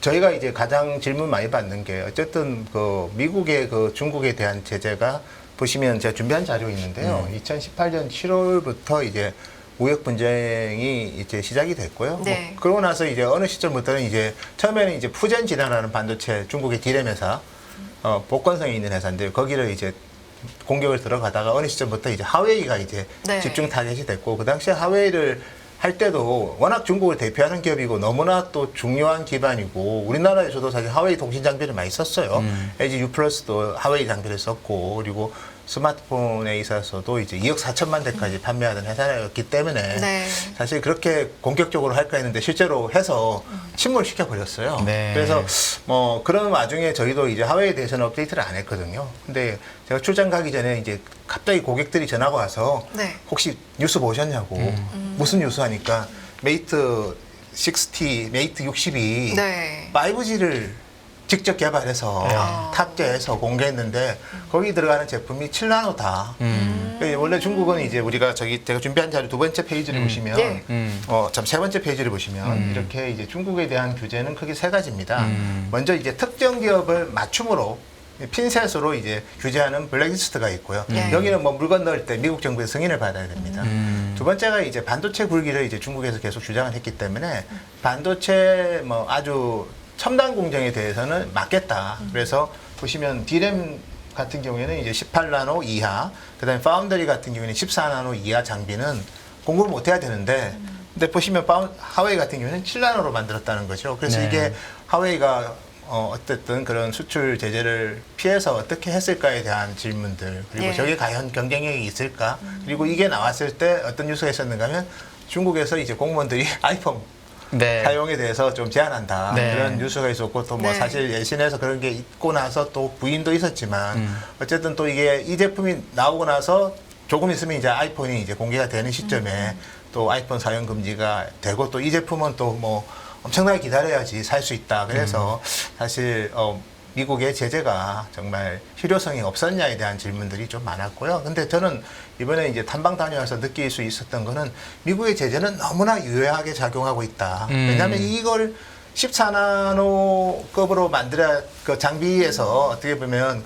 저희가 이제 가장 질문 많이 받는 게 어쨌든 그 미국의 그 중국에 대한 제재가 보시면 제가 준비한 자료 있는데요. 2018년 7월부터 이제 무역 분쟁이 이제 시작이 됐고요. 네. 뭐 그러고 나서 이제 어느 시점부터는 이제 처음에는 이제 푸젠지라는 반도체 중국의 디램 회사, 복권성이 있는 회사인데 거기를 이제 공격을 들어가다가 어느 시점부터 이제 하웨이가 이제 네. 집중 타겟이 됐고 그 당시에 하웨이를 할 때도 워낙 중국을 대표하는 기업이고 너무나 또 중요한 기반이고 우리나라에서도 사실 하웨이 통신 장비를 많이 썼어요. LG U 플러스도 하웨이 장비를 썼고 그리고 스마트폰에 있어서도 이제 2억 4천만 대까지 판매하던 회사였기 때문에 네. 사실 그렇게 공격적으로 할까 했는데 실제로 해서 침몰시켜 버렸어요. 네. 그래서 뭐 그런 와중에 저희도 이제 하웨이에 대해서는 업데이트를 안 했거든요. 근데 제가 출장 가기 전에 이제 갑자기 고객들이 전화가 와서 네. 혹시 뉴스 보셨냐고 무슨 뉴스 하니까 메이트 60, 메이트 60이 네. 5G를 직접 개발해서 탑재해서 공개했는데 거기 들어가는 제품이 7나노다. 원래 중국은 이제 우리가 제가 준비한 자료 두 번째 페이지를 보시면 네. 세 번째 페이지를 보시면 이렇게 이제 중국에 대한 규제는 크게 세 가지입니다. 먼저 이제 특정 기업을 맞춤으로 핀셋으로 이제 규제하는 블랙리스트가 있고요. 네. 여기는 뭐 물건 넣을 때 미국 정부의 승인을 받아야 됩니다. 두 번째가 이제 반도체 굴기를 이제 중국에서 계속 주장을 했기 때문에 반도체 뭐 아주 첨단 공정에 대해서는 맞겠다. 그래서 보시면 디램 같은 경우에는 이제 18나노 이하, 그다음에 파운더리 같은 경우에는 14나노 이하 장비는 공급을 못 해야 되는데, 근데 보시면 하웨이 같은 경우에는 7나노로 만들었다는 거죠. 그래서 네. 이게 하웨이가 어쨌든 그런 수출 제재를 피해서 어떻게 했을까에 대한 질문들, 그리고 네. 저게 과연 경쟁력이 있을까? 그리고 이게 나왔을 때 어떤 뉴스가 있었는가 하면 중국에서 이제 공무원들이 아이폰 네. 사용에 대해서 좀 제한한다. 네. 그런 뉴스가 있었고 또 뭐 네. 사실 예신에서 그런 게 있고 나서 또 부인도 있었지만 어쨌든 또 이게 이 제품이 나오고 나서 조금 있으면 이제 아이폰이 이제 공개가 되는 시점에 또 아이폰 사용 금지가 되고 또 이 제품은 또 뭐 엄청나게 기다려야지 살 수 있다. 그래서 사실 미국의 제재가 정말 실효성이 없었냐에 대한 질문들이 좀 많았고요. 근데 저는 이번에 이제 탐방 다녀와서 느낄 수 있었던 거는 미국의 제재는 너무나 유효하게 작용하고 있다. 왜냐하면 이걸 14나노급으로 만들어 그 장비에서 어떻게 보면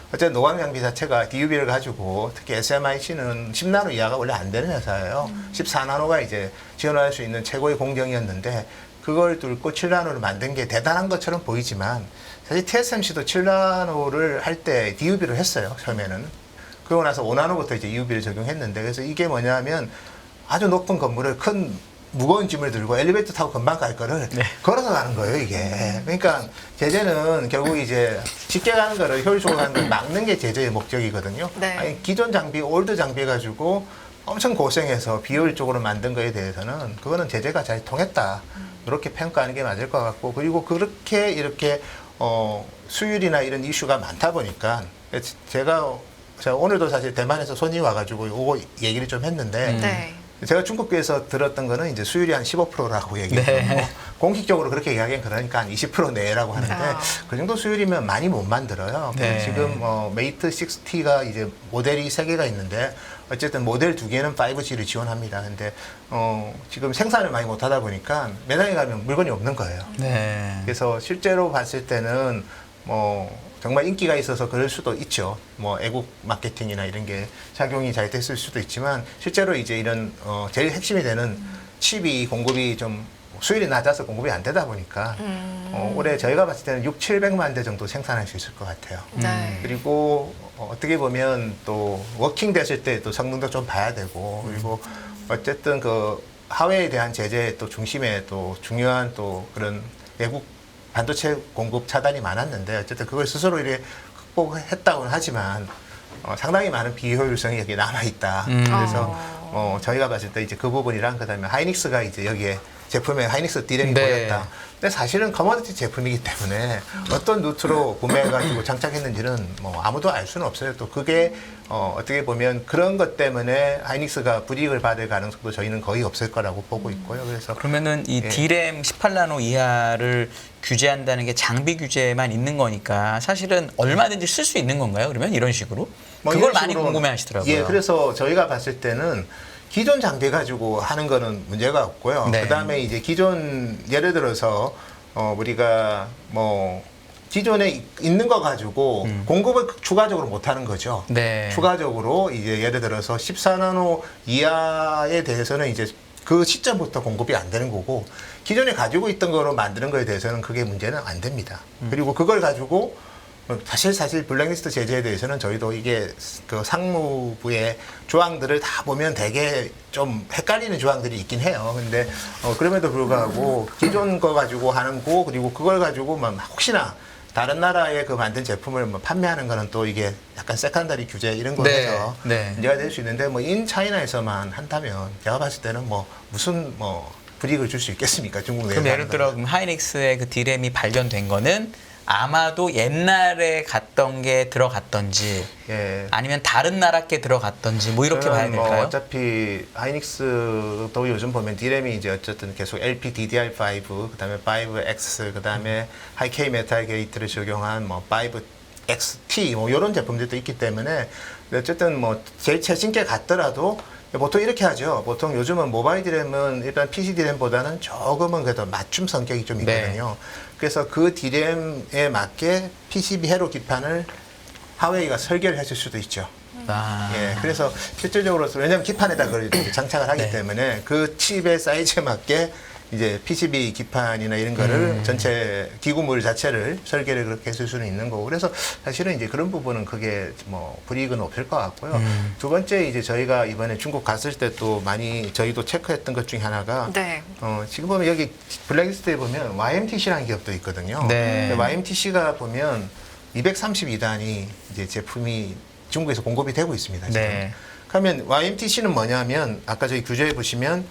어쨌든 노광 장비 자체가 DUV를 가지고 특히 SMIC는 10나노 이하가 원래 안 되는 회사예요. 14나노가 이제 지원할 수 있는 최고의 공정이었는데 그걸 뚫고 7나노를 만든 게 대단한 것처럼 보이지만 사실 TSMC도 7나노를 할 때 DUV를 했어요, 처음에는. 그러고 나서 5나노부터 이제 EUV를 적용했는데, 그래서 이게 뭐냐면 아주 높은 건물을 큰 무거운 짐을 들고 엘리베이터 타고 금방 갈 거를 걸어서 가는 거예요, 이게. 그러니까 제재는 결국 이제 쉽게 가는 거를 효율적으로 가는 걸 막는 게 제재의 목적이거든요. 네. 아니, 기존 장비, 올드 장비 가지고 엄청 고생해서 비효율적으로 만든 거에 대해서는 그거는 제재가 잘 통했다. 이렇게 평가하는 게 맞을 것 같고, 그리고 그렇게 이렇게 수율이나 이런 이슈가 많다 보니까 제가 오늘도 사실 대만에서 손이 와가지고 이거 얘기를 좀 했는데 네. 제가 중국에서 들었던 거는 이제 수율이 한 15%라고 얘기해요. 네. 공식적으로 그렇게 이야기하면 그러니까 한 20% 내라고 하는데 그 정도 수율이면 많이 못 만들어요. 네. 지금 메이트 60가 이제 모델이 3개가 있는데 어쨌든 모델 2개는 5G를 지원합니다. 근데 지금 생산을 많이 못 하다 보니까 매장에 가면 물건이 없는 거예요. 네. 그래서 실제로 봤을 때는 정말 인기가 있어서 그럴 수도 있죠. 애국 마케팅이나 이런 게 작용이 잘 됐을 수도 있지만 실제로 이제 이런 제일 핵심이 되는 칩이 공급이 좀 수율이 낮아서 공급이 안 되다 보니까 올해 저희가 봤을 때는 700만 대 정도 생산할 수 있을 것 같아요. 네. 그리고 어떻게 보면 또 워킹 됐을 때 또 성능도 좀 봐야 되고 그리고 어쨌든 하웨이에 대한 제재의 또 중심에 또 중요한 또 그런 외국 반도체 공급 차단이 많았는데 어쨌든 그걸 스스로 이렇게 극복했다고는 하지만 상당히 많은 비효율성이 여기 남아 있다. 그래서 저희가 봤을 때 이제 그 부분이랑 그다음에 하이닉스가 이제 여기에 제품에 하이닉스 디램이 네. 보였다. 근데 사실은 커머디티 제품이기 때문에 어떤 루트로 구매해가지고 장착했는지는 아무도 알 수는 없어요. 또 그게 어떻게 보면 그런 것 때문에 하이닉스가 불이익을 받을 가능성도 저희는 거의 없을 거라고 보고 있고요. 그래서 그러면은 이 예. D램 18나노 이하를 규제한다는 게 장비 규제만 있는 거니까 사실은 얼마든지 쓸 수 있는 건가요? 그러면 이런 식으로? 그걸 이런 많이 식으로 궁금해하시더라고요. 예, 그래서 저희가 봤을 때는 기존 장비 가지고 하는 거는 문제가 없고요. 네. 그다음에 이제 기존 예를 들어서 우리가 뭐 기존에 있는 거 가지고 공급을 추가적으로 못 하는 거죠. 네. 추가적으로 이제 예를 들어서 14나노 이하에 대해서는 이제 그 시점부터 공급이 안 되는 거고 기존에 가지고 있던 거로 만드는 거에 대해서는 그게 문제는 안 됩니다. 그리고 그걸 가지고 사실 블랙리스트 제재에 대해서는 저희도 이게 그 상무부의 조항들을 다 보면 되게 좀 헷갈리는 조항들이 있긴 해요. 근데 그럼에도 불구하고 기존 거 가지고 하는 거 그리고 그걸 가지고 막 혹시나 다른 나라에 그 만든 제품을 뭐 판매하는 거는 또 이게 약간 세컨더리 규제 이런 거로 네, 해서 네. 문제가 될 수 있는데 뭐 인 차이나에서만 한다면 제가 봤을 때는 뭐 무슨 뭐 불이익을 줄 수 있겠습니까? 중국 내에서. 그럼 예를 들어 그럼 하이닉스의 그 디램이 발견된 거는 아마도 옛날에 갔던 게 들어갔던지 예. 아니면 다른 나라 게 들어갔던지 뭐 이렇게 봐야 저는 뭐 될까요? 어차피 하이닉스도 요즘 보면 디램이 이제 어쨌든 계속 LPDDR5 그다음에 5X 그다음에 하이K 메탈 게이트를 적용한 뭐 5XT 뭐 이런 제품들도 있기 때문에 어쨌든 뭐 제일 최신 게 같더라도 보통 이렇게 하죠. 보통 요즘은 모바일 디램은 일단 PC 디램보다는 조금은 그래도 맞춤 성격이 좀 있거든요. 그래서 그 디램에 맞게 PCB 회로 기판을 하웨이가 설계를 했을 수도 있죠. 아. 예, 그래서 실질적으로 왜냐하면 기판에다 그걸 이제 장착을 하기 네. 때문에 그 칩의 사이즈에 맞게 이제 PCB 기판이나 이런 거를 전체 기구물 자체를 설계를 그렇게 했을 수는 있는 거고 그래서 사실은 이제 그런 부분은 크게 뭐 불이익은 없을 것 같고요. 두 번째 이제 저희가 이번에 중국 갔을 때 또 많이 저희도 체크했던 것 중에 하나가 네. 지금 보면 여기 블랙리스트에 보면 YMTC라는 기업도 있거든요. 네. YMTC가 보면 232단위 이제 제품이 중국에서 공급이 되고 있습니다. 지금. 네. 그러면 YMTC는 뭐냐면 아까 저희 규제에 보시면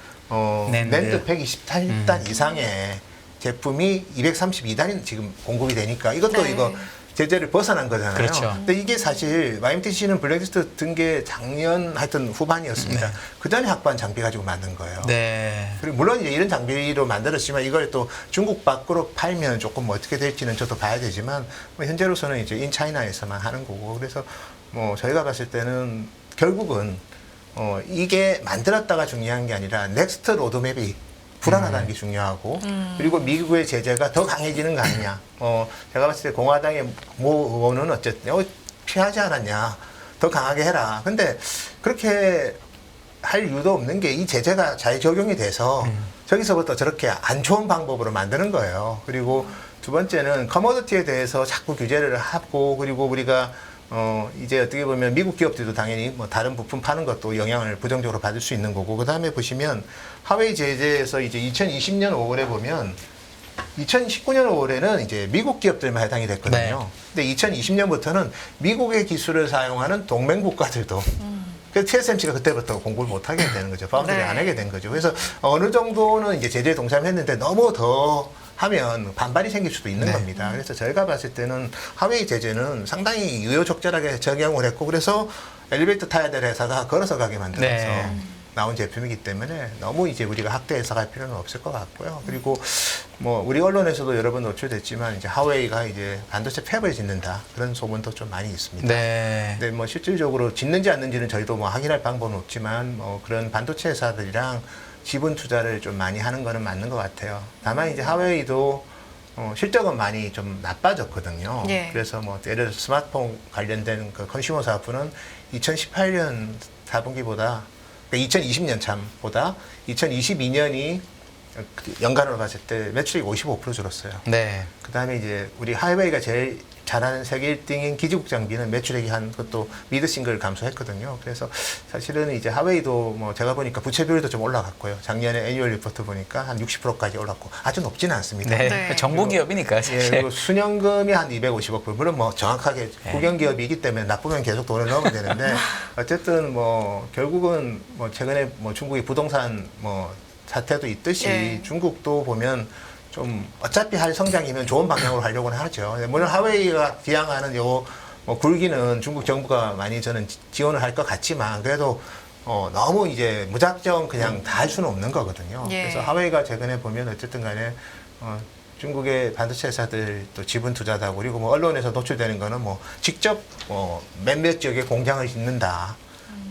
낸드 128단 이상의 제품이 232단이 지금 공급이 되니까 이것도 네. 이거 제재를 벗어난 거잖아요. 그렇죠. 근데 이게 사실 YMTC는 블랙리스트 든 게 작년 하여튼 후반이었습니다. 그 전에 확보한 장비 가지고 만든 거예요. 네. 그리고 물론 이제 이런 장비로 만들었지만 이걸 또 중국 밖으로 팔면 조금 뭐 어떻게 될지는 저도 봐야 되지만 뭐 현재로서는 이제 인차이나에서만 하는 거고 그래서 뭐 저희가 봤을 때는 결국은 이게 만들었다가 중요한 게 아니라 넥스트 로드맵이 불안하다는 게 중요하고 그리고 미국의 제재가 더 강해지는 거 아니냐. 제가 봤을 때 공화당의 모 의원은 어쨌든 피하지 않았냐. 더 강하게 해라. 근데 그렇게 할 이유도 없는 게 이 제재가 잘 적용이 돼서 저기서부터 저렇게 안 좋은 방법으로 만드는 거예요. 그리고 두 번째는 커머디티에 대해서 자꾸 규제를 하고 그리고 우리가 이제 어떻게 보면 미국 기업들도 당연히 뭐 다른 부품 파는 것도 영향을 부정적으로 받을 수 있는 거고 그 다음에 보시면 하웨이 제재에서 이제 2020년 5월에 보면 2019년 5월에는 이제 미국 기업들만 해당이 됐거든요. 근데 2020년부터는 미국의 기술을 사용하는 동맹 국가들도 그래서 TSMC가 그때부터 공부를 못 하게 되는 거죠. 파운드리 네. 안 하게 된 거죠. 그래서 어느 정도는 이제 제재에 동참했는데 너무 더 하면 반발이 생길 수도 있는 네. 겁니다. 그래서 저희가 봤을 때는 하웨이 제재는 상당히 유효적절하게 적용을 했고 그래서 엘리베이터 타야 될 회사가 걸어서 가게 만들어서 네. 나온 제품이기 때문에 너무 이제 우리가 확대해서 갈 필요는 없을 것 같고요. 그리고 뭐 우리 언론에서도 여러 번 노출됐지만 이제 하웨이가 이제 반도체 팹을 짓는다 그런 소문도 좀 많이 있습니다. 네. 근데 뭐 실질적으로 짓는지 않는지는 저희도 뭐 확인할 방법은 없지만 뭐 그런 반도체 회사들이랑 지분 투자를 좀 많이 하는 거는 맞는 것 같아요. 다만 이제 하웨이도 실적은 많이 좀 나빠졌거든요. 예. 그래서 뭐 예를 들어 스마트폰 관련된 그 컨슈머 사업부는 2018년 4분기보다 그러니까 2020년 참보다 2022년이 연간으로 봤을 때 매출이 55% 줄었어요. 네. 그 다음에 이제 우리 하웨이가 제일 잘하는 세계 1등인 기지국 장비는 매출액이 한 것도 미드 싱글 감소했거든요. 그래서 사실은 이제 하웨이도 뭐 제가 보니까 부채 비율도 좀 올라갔고요. 작년에 애니얼 리포트 보니까 한 60%까지 올랐고 아주 높지는 않습니다. 네. 네. 정보 기업이니까 예, 사실. 그리고 수년금이 한 250억 불. 물론 뭐 정확하게 국영기업이기 때문에 나쁘면 계속 돈을 넣으면 되는데 어쨌든 뭐 결국은 뭐 최근에 뭐 중국의 부동산 뭐 사태도 있듯이 예. 중국도 보면 좀 어차피 할 성장이면 좋은 방향으로 하려고는 하죠. 물론 하웨이가 지향하는 요 뭐 굴기는 중국 정부가 많이 저는 지원을 할 것 같지만 그래도 너무 이제 무작정 그냥 다 할 수는 없는 거거든요. 예. 그래서 하웨이가 최근에 보면 어쨌든 간에 중국의 반도체 회사들 또 지분 투자도 하고 그리고 뭐 언론에서 노출되는 거는 뭐 직접 몇몇 지역에 공장을 짓는다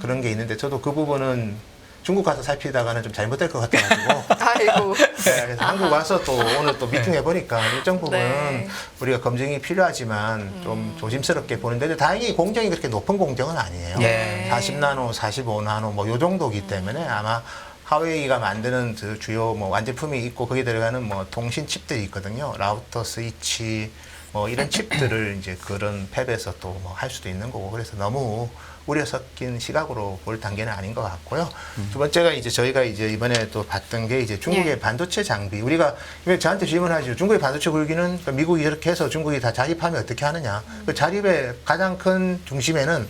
그런 게 있는데 저도 그 부분은 중국 가서 살피다가는 좀 잘못될 것 같아가지고 아이고. 네, 그래서 한국 와서 또 오늘 또 미팅 해보니까 일정 부분 네. 우리가 검증이 필요하지만 좀 조심스럽게 보는데 다행히 공정이 그렇게 높은 공정은 아니에요. 네. 40나노, 45나노 뭐 요 정도기 때문에 아마 하웨이가 만드는 그 주요 뭐 완제품이 있고 거기에 들어가는 뭐 통신 칩들이 있거든요. 라우터, 스위치 뭐 이런 칩들을 이제 그런 팹에서 또 뭐 할 수도 있는 거고 그래서 너무 우려 섞인 시각으로 볼 단계는 아닌 것 같고요. 두 번째가 이제 저희가 이제 이번에 또 봤던 게 이제 중국의 예. 반도체 장비. 우리가 왜 저한테 질문하죠. 중국의 반도체 굴기는 그러니까 미국이 이렇게 해서 중국이 다 자립하면 어떻게 하느냐. 그 자립의 가장 큰 중심에는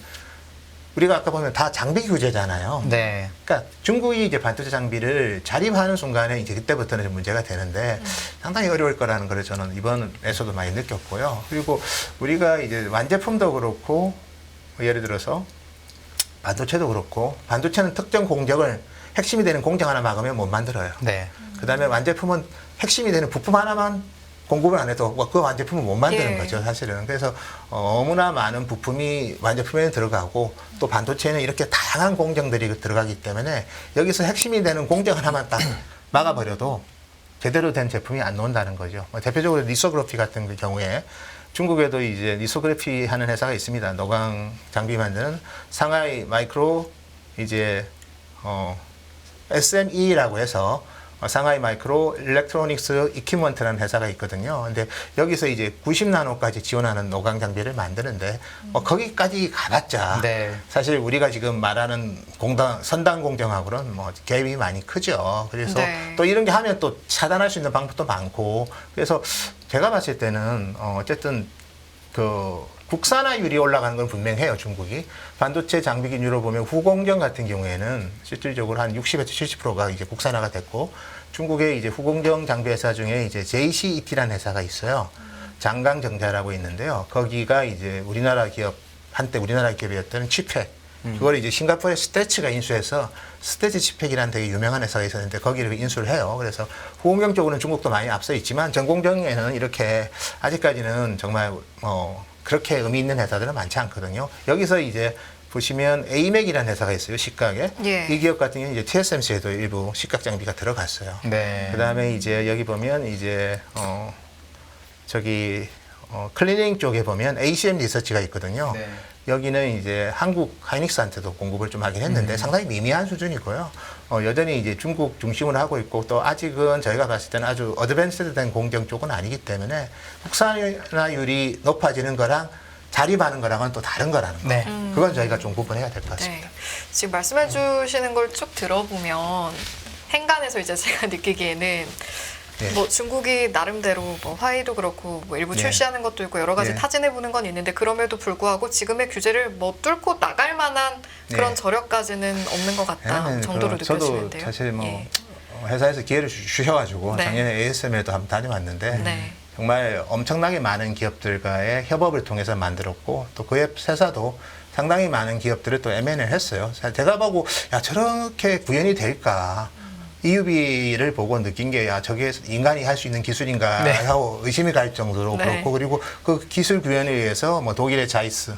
우리가 아까 보면 다 장비 규제잖아요. 네. 그러니까 중국이 이제 반도체 장비를 자립하는 순간에 이제 그때부터는 좀 문제가 되는데 상당히 어려울 거라는 걸 저는 이번에서도 많이 느꼈고요. 그리고 우리가 이제 완제품도 그렇고 예를 들어서 반도체도 그렇고 반도체는 특정 공정을 핵심이 되는 공정 하나 막으면 못 만들어요. 네. 그다음에 완제품은 핵심이 되는 부품 하나만 공급을 안 해도 그 완제품은 못 만드는 예. 거죠, 사실은. 그래서 너무나 많은 부품이 완제품에 들어가고 또 반도체는 이렇게 다양한 공정들이 들어가기 때문에 여기서 핵심이 되는 공정 하나만 딱 막아버려도 제대로 된 제품이 안 나온다는 거죠. 대표적으로 리소그래피 같은 그 경우에 중국에도 이제 리소그래피 하는 회사가 있습니다. 노광 장비 만드는 상하이 마이크로 이제 SME라고 해서 상하이 마이크로 일렉트로닉스 이퀴먼트라는 회사가 있거든요. 근데 여기서 이제 90나노까지 지원하는 노광 장비를 만드는데 거기까지 가봤자 네. 사실 우리가 지금 말하는 선단 공정하고는 뭐 갭이 많이 크죠. 그래서 네. 또 이런 게 하면 또 차단할 수 있는 방법도 많고 그래서 제가 봤을 때는 어쨌든 그 국산화율이 올라가는 건 분명해요, 중국이. 반도체 장비 기준으로 보면 후공정 같은 경우에는 실질적으로 한 60에서 70%가 이제 국산화가 됐고, 중국의 이제 후공정 장비 회사 중에 이제 JCET라는 회사가 있어요. 장강정자라고 있는데요. 거기가 이제 우리나라 기업, 한때 우리나라 기업이었던 치팩. 그걸 이제 싱가포르의 스태치가 인수해서 스태치 치팩이라는 되게 유명한 회사가 있었는데 거기를 인수를 해요. 그래서 후공정 쪽으로는 중국도 많이 앞서 있지만 전공정에는 이렇게 아직까지는 정말 그렇게 의미 있는 회사들은 많지 않거든요. 여기서 이제 보시면 에이맥이라는 회사가 있어요, 식각에. 예. 이 기업 같은 경우는 이제 TSMC에도 일부 식각 장비가 들어갔어요. 네. 그다음에 이제 여기 보면 이제 클리닝 쪽에 보면 ACM 리서치가 있거든요. 네. 여기는 이제 한국 하이닉스한테도 공급을 좀 하긴 했는데 상당히 미미한 수준이고요. 여전히 이제 중국 중심으로 하고 있고 또 아직은 저희가 봤을 때는 아주 어드밴스드된 공정 쪽은 아니기 때문에 국산화율이 높아지는 거랑 자립하는 거랑은 또 다른 거라는 거. 네. 그건 저희가 좀 구분해야 될 것 같습니다. 네. 지금 말씀해 주시는 걸 쭉 들어보면 행간에서 이제 제가 느끼기에는 네. 뭐 중국이 나름대로 뭐 화웨이도 그렇고 뭐 일부 네. 출시하는 것도 있고 여러 가지 네. 타진해 보는 건 있는데 그럼에도 불구하고 지금의 규제를 뭐 뚫고 나갈 만한 그런 네. 저력까지는 없는 것 같다 네, 정도로 저도 느껴지는데요. 사실 뭐 예. 회사에서 기회를 주셔가지고 네. 작년에 ASM에도 한번 다녀왔는데 네. 정말 엄청나게 많은 기업들과의 협업을 통해서 만들었고 또 그 회사도 상당히 많은 기업들을 또 M&A를 했어요. 제가 보고 야 저렇게 구현이 될까? EUV를 보고 느낀 게 야 저게 인간이 할 수 있는 기술인가 네. 하고 의심이 갈 정도로 네. 그렇고 그리고 그 기술 구현에 의해서 뭐 독일의 자이스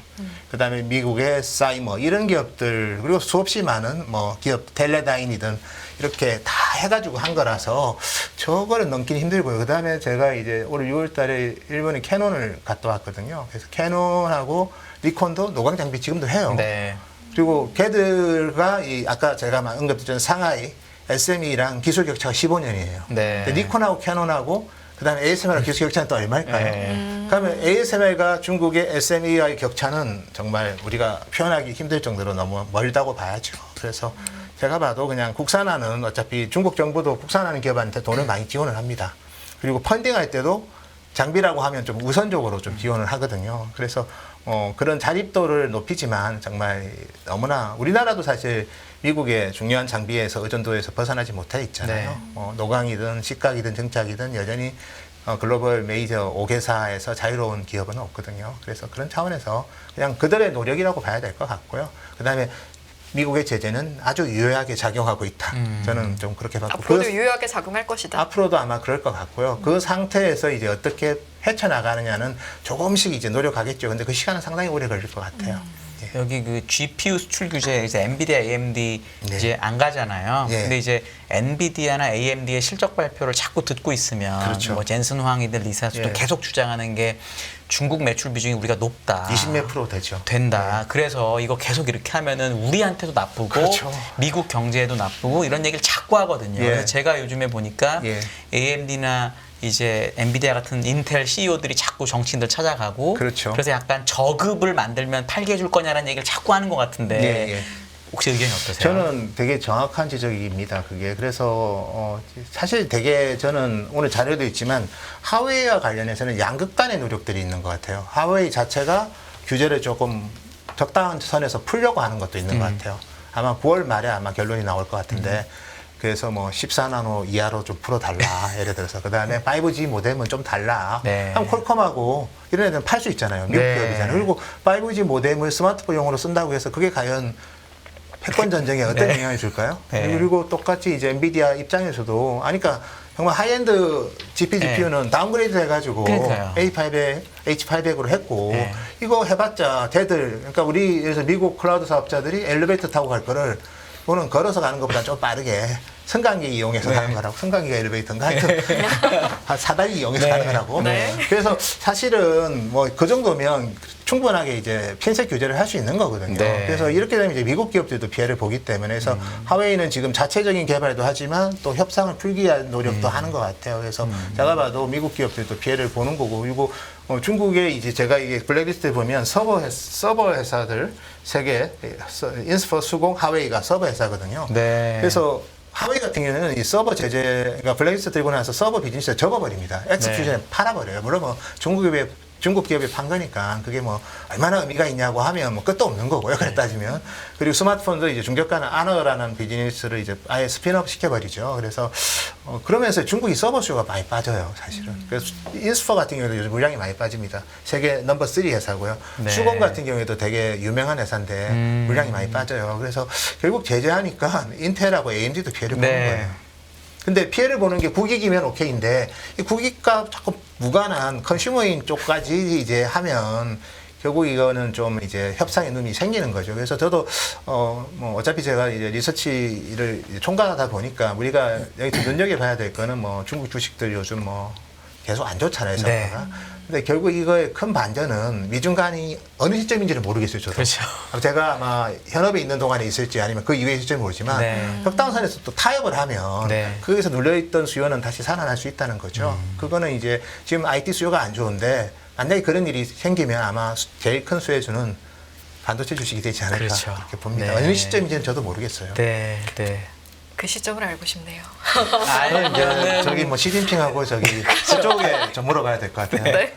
그다음에 미국의 사이머 이런 기업들 그리고 수없이 많은 뭐 기업 텔레다인이든 이렇게 다 해가지고 한 거라서 저거를 넘기는 힘들고요. 그다음에 제가 이제 올 6월달에 일본의 캐논을 갔다 왔거든요. 그래서 캐논하고 니콘도 노광 장비 지금도 해요. 네. 그리고 걔들과 이 아까 제가 언급드렸던 상하이 SME랑 기술 격차가 15년이에요. 네. 니콘하고 캐논하고 그다음에 ASML하고 기술 격차는 또 얼마일까요? 네. 그러면 ASML과 중국의 SME와의 격차는 정말 우리가 표현하기 힘들 정도로 너무 멀다고 봐야죠. 그래서 제가 봐도 그냥 국산화는 어차피 중국 정부도 국산하는 기업한테 돈을 많이 지원을 합니다. 그리고 펀딩할 때도 장비라고 하면 좀 우선적으로 좀 지원을 하거든요. 그래서 그런 자립도를 높이지만 정말 너무나 우리나라도 사실 미국의 중요한 장비에서 의존도에서 벗어나지 못해 있잖아요. 노광이든 식각이든 정착이든 여전히 글로벌 메이저 5개사에서 자유로운 기업은 없거든요. 그래서 그런 차원에서 그냥 그들의 노력이라고 봐야 될 것 같고요. 그다음에 미국의 제재는 아주 유효하게 작용하고 있다. 저는 좀 그렇게 봤고 앞으로도 유효하게 작용할 것이다. 앞으로도 아마 그럴 것 같고요. 그 상태에서 이제 어떻게 헤쳐나가느냐는 조금씩 이제 노력하겠죠. 근데 그 시간은 상당히 오래 걸릴 것 같아요. 예. 여기 그 GPU 수출 규제 이제 엔비디아, AMD 네. 이제 안 가잖아요. 예. 근데 이제 엔비디아나 AMD의 실적 발표를 자꾸 듣고 있으면 그렇죠. 뭐 젠슨 황이든 리사스도 예. 계속 주장하는 게 중국 매출 비중이 우리가 높다. 20몇 프로 되죠. 된다. 그래서 이거 계속 이렇게 하면은 우리한테도 나쁘고 그렇죠. 미국 경제에도 나쁘고 이런 얘기를 자꾸 하거든요. 예. 그래서 제가 요즘에 보니까 예. AMD나 이제 엔비디아 같은 인텔 CEO들이 자꾸 정치인들 찾아가고 그렇죠. 그래서 약간 저급을 만들면 팔게 해줄 거냐라는 얘기를 자꾸 하는 것 같은데 예, 예. 혹시 의견이 어떠세요? 저는 되게 정확한 지적입니다. 그게 그래서 사실 되게 저는 오늘 자료도 있지만 하웨이와 관련해서는 양극단의 노력들이 있는 것 같아요. 하웨이 자체가 규제를 조금 적당한 선에서 풀려고 하는 것도 있는 것 같아요. 아마 9월 말에 아마 결론이 나올 것 같은데 그래서 뭐 14나노 이하로 좀 풀어달라. 예를 들어서 그 다음에 5G 모뎀은 좀 달라. 네. 그럼 콜컴하고 이런 애들은 팔 수 있잖아요. 미국 네. 기업이잖아요. 그리고 5G 모뎀을 스마트폰용으로 쓴다고 해서 그게 과연 패권 전쟁에 어떤 네. 영향을 줄까요? 네. 그리고 똑같이 이제 엔비디아 입장에서도 그러니까 정말 하이엔드 GPU는 다운그레이드 해가지고 그러니까요. A500, H800으로 했고 네. 이거 해봤자 걔들 그러니까 우리에서 미국 클라우드 사업자들이 엘리베이터 타고 갈 거를 이거는 걸어서 가는 것보다 좀 빠르게 승강기 이용해서 네. 가는 거라고 승강기가 엘리베이터인가 하여튼 한 사다리 이용해서 네. 가는 거라고 네. 그래서 사실은 뭐 그 정도면 충분하게 이제 핀셋 규제를 할 수 있는 거거든요. 네. 그래서 이렇게 되면 이제 미국 기업들도 피해를 보기 때문에 그래서 하웨이는 지금 자체적인 개발도 하지만 또 협상을 풀기 위한 노력도 하는 것 같아요. 그래서 제가 봐도 미국 기업들도 피해를 보는 거고 그리고 중국에 이제 제가 이게 블랙리스트에 보면 서버 회사들 세계 인스퍼 수공 하웨이가 서버 회사거든요. 네. 그래서 하웨이 같은 경우는 이 서버 제재, 그러니까 블랙리스트 들고 나서 서버 비즈니스를 접어버립니다. 엑스큐션에 팔아버려요. 물론 뭐 중국 기업이 판 거니까 그게 뭐 얼마나 의미가 있냐고 하면 뭐 끝도 없는 거고요. 그래 따지면. 그리고 스마트폰도 이제 중저가는 아너라는 비즈니스를 이제 아예 스핀업 시켜버리죠. 그래서 그러면서 중국이 서버 수요가 많이 빠져요. 사실은. 그래서 인스퍼 같은 경우도 요즘 물량이 많이 빠집니다. 세계 넘버 3 회사고요. 네. 수공 같은 경우에도 되게 유명한 회사인데 물량이 많이 빠져요. 그래서 결국 제재하니까 인텔하고 AMD도 피해를 보는 네. 거예요. 근데 피해를 보는 게 국익이면 오케이인데 이 국익과 자꾸 무관한 컨슈머인 쪽까지 이제 하면 결국 이거는 좀 이제 협상의 눈이 생기는 거죠. 그래서 저도 뭐 어차피 제가 이제 리서치를 총괄하다 보니까 우리가 여기서 눈여겨봐야 될 거는 뭐 중국 주식들 요즘 뭐 계속 안 좋잖아요, 네. 상황가. 근데 결국 이거의 큰 반전은 미중 간이 어느 시점인지를 모르겠어요, 저도. 그렇죠. 제가 아마 현업에 있는 동안에 있을지 아니면 그 이후의 시점을 모르지만 네. 적당선에서 또 타협을 하면 네. 거기서 눌려있던 수요는 다시 살아날 수 있다는 거죠. 그거는 이제 지금 IT 수요가 안 좋은데 만약에 그런 일이 생기면 아마 제일 큰 수혜주는 반도체 주식이 되지 않을까 그렇죠. 그렇게 봅니다. 네. 어느 시점인지는 저도 모르겠어요. 네. 네. 그 시점을 알고 싶네요. 아니면은 저기 뭐 시진핑하고 저기 그쪽에 좀 물어봐야 될 것 같아요. 네.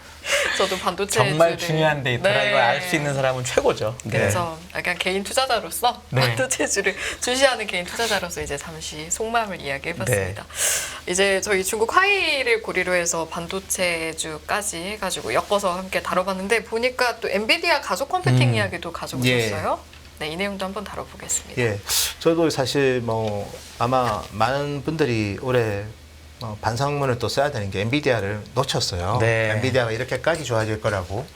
저도 반도체 정말 주를- 중요한 데이터라 네. 이걸 알 수 있는 사람은 최고죠. 네. 그래서 약간 개인 투자자로서 네. 반도체주를 주시하는 개인 투자자로서 이제 잠시 속마음을 이야기해봤습니다. 네. 이제 저희 중국 화이를 고리로 해서 반도체주까지 해가지고 엮어서 함께 다뤄봤는데 보니까 또 엔비디아 가속 컴퓨팅 이야기도 가져오셨어요. 네, 이 내용도 한번 다뤄보겠습니다. 예, 저도 사실 뭐 아마 많은 분들이 올해 반성문을 또 써야 되는 게 엔비디아를 놓쳤어요. 네. 엔비디아가 이렇게까지 좋아질 거라고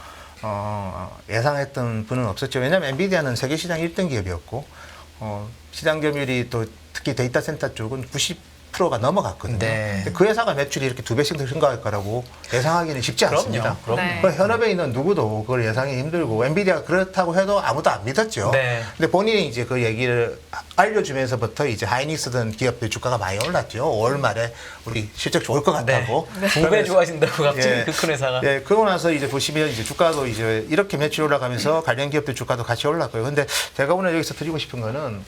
예상했던 분은 없었죠. 왜냐하면 엔비디아는 세계 시장 1등 기업이었고 시장 점유율이 또 특히 데이터 센터 쪽은 90%가 넘어갔거든요. 네. 근데 그 회사가 매출이 이렇게 2배씩 더 증가할 거라고 예상하기는 쉽지 않습니다. 그럼요. 네. 그 현업에 있는 누구도 그걸 예상이 힘들고 엔비디아가 그렇다고 해도 아무도 안 믿었죠. 네. 근데 본인이 이제 그 얘기를 알려주면서부터 이제 하이닉스든 기업들 주가가 많이 올랐죠. 5월 말에 우리 실적 좋을 것 같다고. 네. 2배 좋아진다고 갑자기 예. 그 큰 회사가. 예, 그러고 나서 이제 보시면 이제 주가도 이제 이렇게 매출이 올라가면서 관련 기업들 주가도 같이 올랐고요. 근데 제가 오늘 여기서 드리고 싶은 거는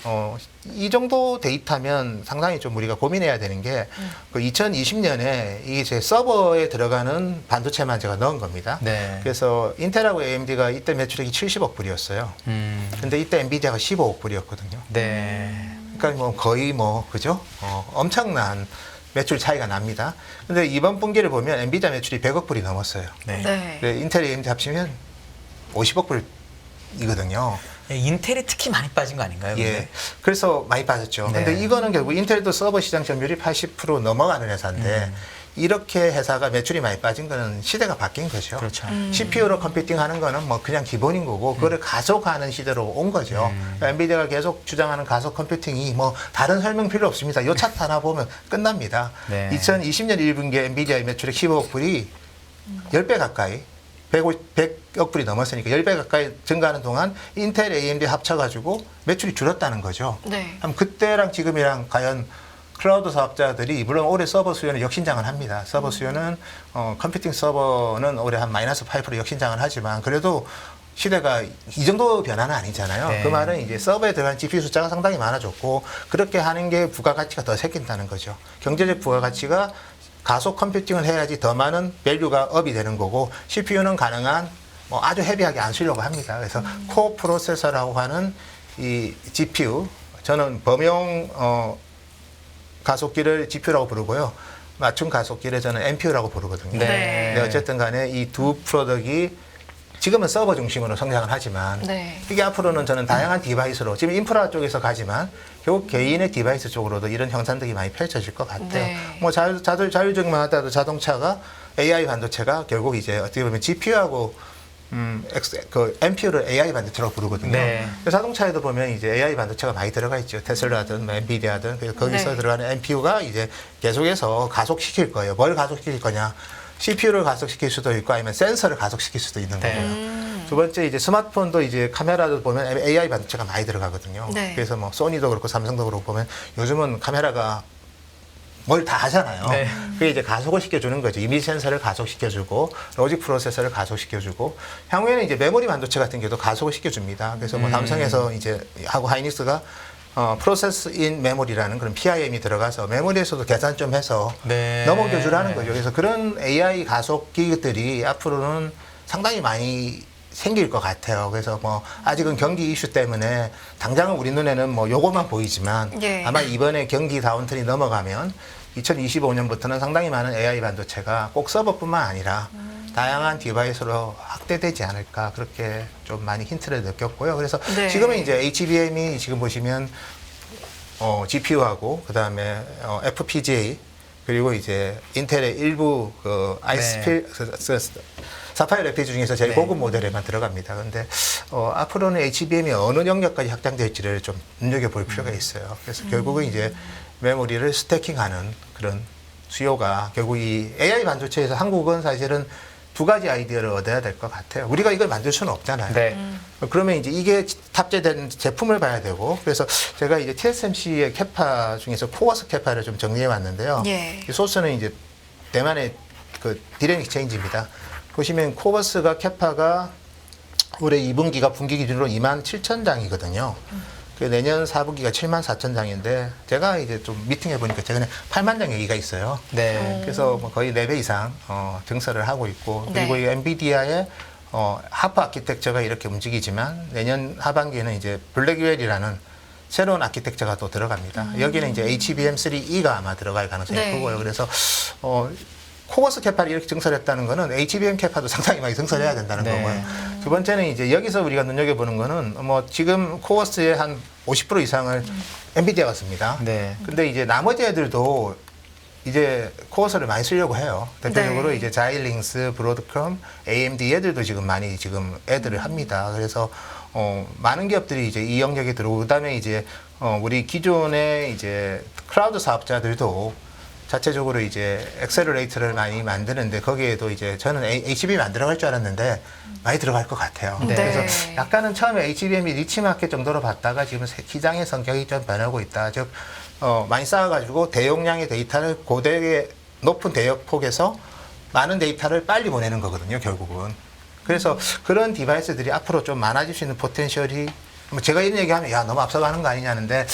이 정도 데이터면 상당히 좀 우리가 고민해야 되는 게 그 2020년에 이게 제 서버에 들어가는 반도체만 제가 넣은 겁니다. 네. 그래서 인텔하고 AMD가 이때 매출액이 70억 불이었어요. 근데 이때 엔비디아가 15억 불이었거든요. 네. 그러니까 뭐 거의 뭐 그죠? 엄청난 매출 차이가 납니다. 근데 이번 분기를 보면 엔비디아 매출이 100억 불이 넘었어요. 네. 네. 네, 인텔 AMD 합치면 50억 불이거든요. 예, 인텔이 특히 많이 빠진 거 아닌가요? 예. 근데? 그래서 많이 빠졌죠. 네. 근데 이거는 결국 인텔도 서버 시장 점유율이 80% 넘어가는 회사인데 이렇게 회사가 매출이 많이 빠진 거는 시대가 바뀐 거죠. 그렇죠. CPU로 컴퓨팅하는 거는 뭐 그냥 기본인 거고 그거를 가속하는 시대로 온 거죠. 그러니까 엔비디아가 계속 주장하는 가속 컴퓨팅이 뭐 다른 설명 필요 없습니다. 요 차트 하나 보면 끝납니다. 네. 2020년 1분기에 엔비디아의 매출액 15억 불이 10배 가까이 100억 불이 넘었으니까 10배 가까이 증가하는 동안 인텔, AMD 합쳐가지고 매출이 줄었다는 거죠. 네. 그럼 그때랑 지금이랑 과연 클라우드 사업자들이 물론 올해 서버 수요는 역신장을 합니다. 서버 수요는 컴퓨팅 서버는 올해 한 마이너스 8% 역신장을 하지만 그래도 시대가 이 정도 변화는 아니잖아요. 네. 그 말은 이제 서버에 들어간 GPU 숫자가 상당히 많아졌고 그렇게 하는 게 부가가치가 더 생긴다는 거죠. 경제적 부가가치가 가속 컴퓨팅을 해야지 더 많은 밸류가 업이 되는 거고 CPU는 가능한 뭐 아주 헤비하게 안 쓰려고 합니다. 그래서 코어 프로세서라고 하는 이 GPU 저는 범용 가속기를 GPU라고 부르고요. 맞춤 가속기를 저는 NPU라고 부르거든요. 네. 근데 어쨌든 간에 이 두 프로덕이 지금은 서버 중심으로 성장을 하지만 네. 이게 앞으로는 저는 다양한 디바이스로 지금 인프라 쪽에서 가지만 결국 개인의 디바이스 쪽으로도 이런 형상들이 많이 펼쳐질 것 같아요. 네. 뭐 자율주행만 하더라도 자동차가 AI 반도체가 결국 이제 어떻게 보면 GPU하고 그 NPU를 AI 반도체라고 부르거든요. 네. 자동차에도 보면 이제 AI 반도체가 많이 들어가 있죠. 테슬라든 뭐 엔비디아든 그래서 거기서 네. 들어가는 NPU가 이제 계속해서 가속시킬 거예요. 뭘 가속시킬 거냐? CPU를 가속시킬 수도 있고 아니면 센서를 가속시킬 수도 있는 네. 거고요. 두 번째 이제 스마트폰도 이제 카메라도 보면 AI 반도체가 많이 들어가거든요. 네. 그래서 뭐 소니도 그렇고 삼성도 그렇고 보면 요즘은 카메라가 뭘 다 하잖아요. 네. 그게 이제 가속을 시켜주는 거죠. 이미지 센서를 가속시켜주고 로직 프로세서를 가속시켜주고 향후에는 이제 메모리 반도체 같은 경우도 가속을 시켜줍니다. 그래서 뭐 삼성에서 이제 하고 하이닉스가 프로세스 인 메모리라는 그런 PIM이 들어가서 메모리에서도 계산 좀 해서 네. 넘어겨주라는 거죠. 그래서 그런 AI 가속기들이 앞으로는 상당히 많이 생길 것 같아요. 그래서 뭐 아직은 경기 이슈 때문에 당장은 우리 눈에는 뭐 요것만 보이지만 예. 아마 이번에 경기 다운턴이 넘어가면 2025년부터는 상당히 많은 AI 반도체가 꼭 서버뿐만 아니라 다양한 디바이스로 확대되지 않을까 그렇게 좀 많이 힌트를 느꼈고요. 그래서 네. 지금은 이제 HBM이 지금 보시면 GPU하고 그다음에 FPGA 그리고 이제 인텔의 일부 그 사파이어 레피즈 중에서 제일 네. 고급 모델에만 들어갑니다. 그런데 앞으로는 HBM이 어느 영역까지 확장될지를 좀 눈여겨볼 필요가 있어요. 그래서 결국은 이제 메모리를 스태킹하는 그런 수요가 결국 이 AI 반도체에서 한국은 사실은 두 가지 아이디어를 얻어야 될 것 같아요. 우리가 이걸 만들 수는 없잖아요. 네. 그러면 이제 이게 탑재된 제품을 봐야 되고 그래서 제가 이제 TSMC의 캐파 중에서 코어스 캐파를 좀 정리해 왔는데요. 예. 이 소스는 이제 대만의 그 디램 익스체인지입니다. 보시면 코버스가 캐파가 올해 2분기가 분기 기준으로 27,000장이거든요. 그 내년 4분기가 74,000장인데 제가 이제 좀 미팅해 보니까 최근에 8만 장 얘기가 있어요. 네. 그래서 뭐 거의 4배 이상 증설을 하고 있고 그리고 네. 이 엔비디아의 하프 아키텍처가 이렇게 움직이지만 내년 하반기에는 이제 블랙웰이라는 새로운 아키텍처가 또 들어갑니다. 여기는 이제 HBM3E가 아마 들어갈 가능성이 네. 크고요. 그래서 코버스 캐파를 이렇게 증설했다는 거는 HBM 캐파도 상당히 많이 증설해야 된다는 네. 거고요. 두 번째는 이제 여기서 우리가 눈여겨보는 거는 뭐 지금 코버스의 한 50% 이상을 엔비디아가 씁니다. 네. 근데 이제 나머지 애들도 이제 코어서를 많이 쓰려고 해요. 대표적으로 네. 이제 자이링스, 브로드컴, AMD 애들도 지금 많이 지금 애들을 합니다. 그래서 많은 기업들이 이제 이 영역에 들어오고 그다음에 이제 우리 기존의 이제 클라우드 사업자들도 자체적으로 이제 엑셀러레이터를 많이 만드는데 거기에도 이제 저는 HBM이 안 들어갈 줄 알았는데 많이 들어갈 것 같아요. 네. 그래서 약간은 처음에 HBM이 니치마켓 정도로 봤다가 지금 시장의 성격이 좀 변하고 있다. 즉 많이 쌓아가지고 대용량의 데이터를 고대의 높은 대역폭에서 많은 데이터를 빨리 보내는 거거든요, 결국은. 그래서 그런 디바이스들이 앞으로 좀 많아질 수 있는 포텐셜이 뭐 제가 이런 얘기하면 야 너무 앞서가는 거 아니냐는데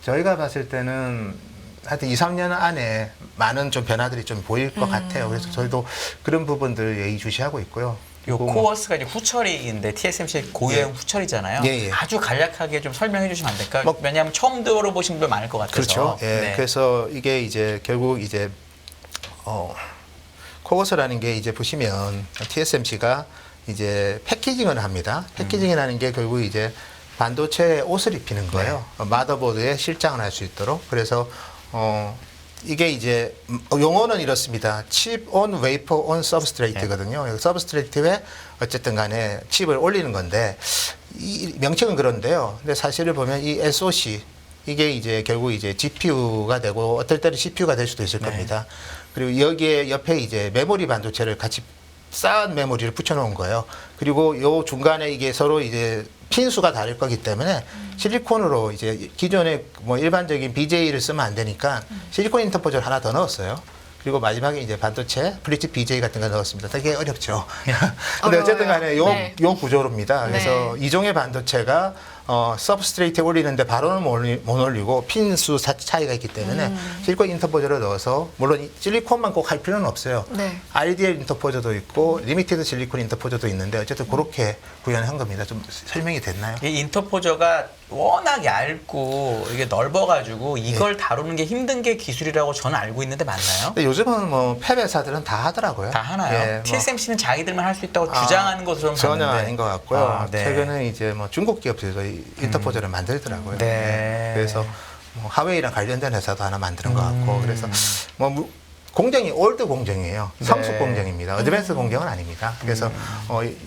저희가 봤을 때는 하여튼 2, 3년 안에 많은 좀 변화들이 좀 보일 것 같아요. 그래서 저희도 그런 부분들 예의주시하고 있고요. 요 그리고 코어스가 이제 후처리인데 TSMC 고유형 예. 후처리잖아요. 예, 예. 아주 간략하게 좀 설명해 주시면 안 될까요? 뭐- 왜냐하면 처음 들어보신 분들 많을 것 같아서. 그렇죠. 예. 네. 그래서 이게 이제 결국 이제 코거스라는 게 이제 보시면 TSMC가 이제 패키징을 합니다. 패키징이라는 게 결국 이제 반도체에 옷을 입히는 거예요. 마더보드에 실장을 할 수 있도록. 그래서 이게 이제 용어는 이렇습니다. 칩 온 웨이퍼 온 서브스트레이트거든요. 서브스트레이트에 어쨌든 간에 칩을 올리는 건데 이 명칭은 그런데요. 근데 사실을 보면 이 SoC 이게 이제 결국 이제 GPU가 되고 어떨 때는 CPU가 될 수도 있을 겁니다. 그리고 여기에 옆에 이제 메모리 반도체를 같이 쌓은 메모리를 붙여놓은 거예요. 그리고 요 중간에 이게 서로 이제 핀 수가 다를 거기 때문에 실리콘으로 이제 기존에 뭐 일반적인 BJ를 쓰면 안 되니까 실리콘 인터포저를 하나 더 넣었어요. 그리고 마지막에 이제 반도체 플리츠 BJ 같은 거 넣었습니다. 되게 어렵죠. 근데 어쨌든 간에 요 구조로입니다. 그래서 이종의 반도체가 서브스트레이트에 올리는데 바로는 못 올리고 핀 수 차이가 있기 때문에 실리콘 인터포저를 넣어서 물론 실리콘만 꼭 할 필요는 없어요. 네. RDL 인터포저도 있고 리미티드 실리콘 인터포저도 있는데 어쨌든 그렇게 구현한 겁니다. 좀 설명이 됐나요? 이 인터포저가 워낙 얇고 이게 넓어가지고 이걸 다루는 게 힘든 게 기술이라고 저는 알고 있는데 맞나요? 근데 요즘은 뭐 팹 회사들은 다 하더라고요. 다 하나요? 예, 뭐 TSMC는 자기들만 할 수 있다고 주장하는 것으로 전혀 봤는데. 아닌 것 같고요. 네. 최근에 이제 뭐 중국 기업들도 이 인터포저를 만들더라고요. 네. 예, 그래서 뭐 하웨이랑 관련된 회사도 하나 만드는 것 같고 그래서 뭐 공정이 올드 공정이에요. 성숙 네. 공정입니다. 어드밴스 공정은 아닙니다. 그래서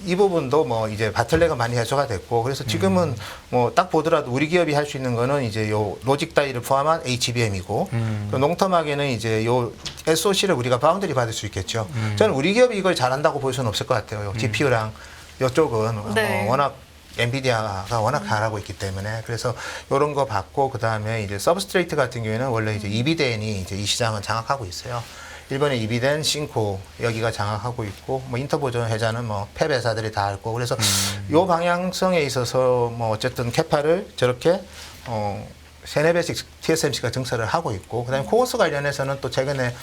이 부분도 뭐 이제 바틀렉은 많이 해소가 됐고 그래서 지금은 뭐 딱 보더라도 우리 기업이 할 수 있는 거는 이제 요 로직 다이를 포함한 HBM이고 농텀하게는 이제 요 SoC를 우리가 바운더리 받을 수 있겠죠. 저는 우리 기업이 이걸 잘한다고 볼 수는 없을 것 같아요. GPU랑 이쪽은 네. 워낙 엔비디아가 워낙 잘하고 있기 때문에 그래서 이런 거 받고 그 다음에 이제 서브스트레이트 같은 경우에는 원래 이제 이비덴이 이제 이 시장을 장악하고 있어요. 일본의 이비덴, 싱코 여기가 장악하고 있고 뭐 인터포저 회사는 뭐 팹 회사들이 다 할 거고 그래서 요 방향성에 있어서 뭐 어쨌든 캐파를 저렇게 세네 배씩 TSMC가 증설을 하고 있고 그다음에 코어스 관련해서는 또 최근에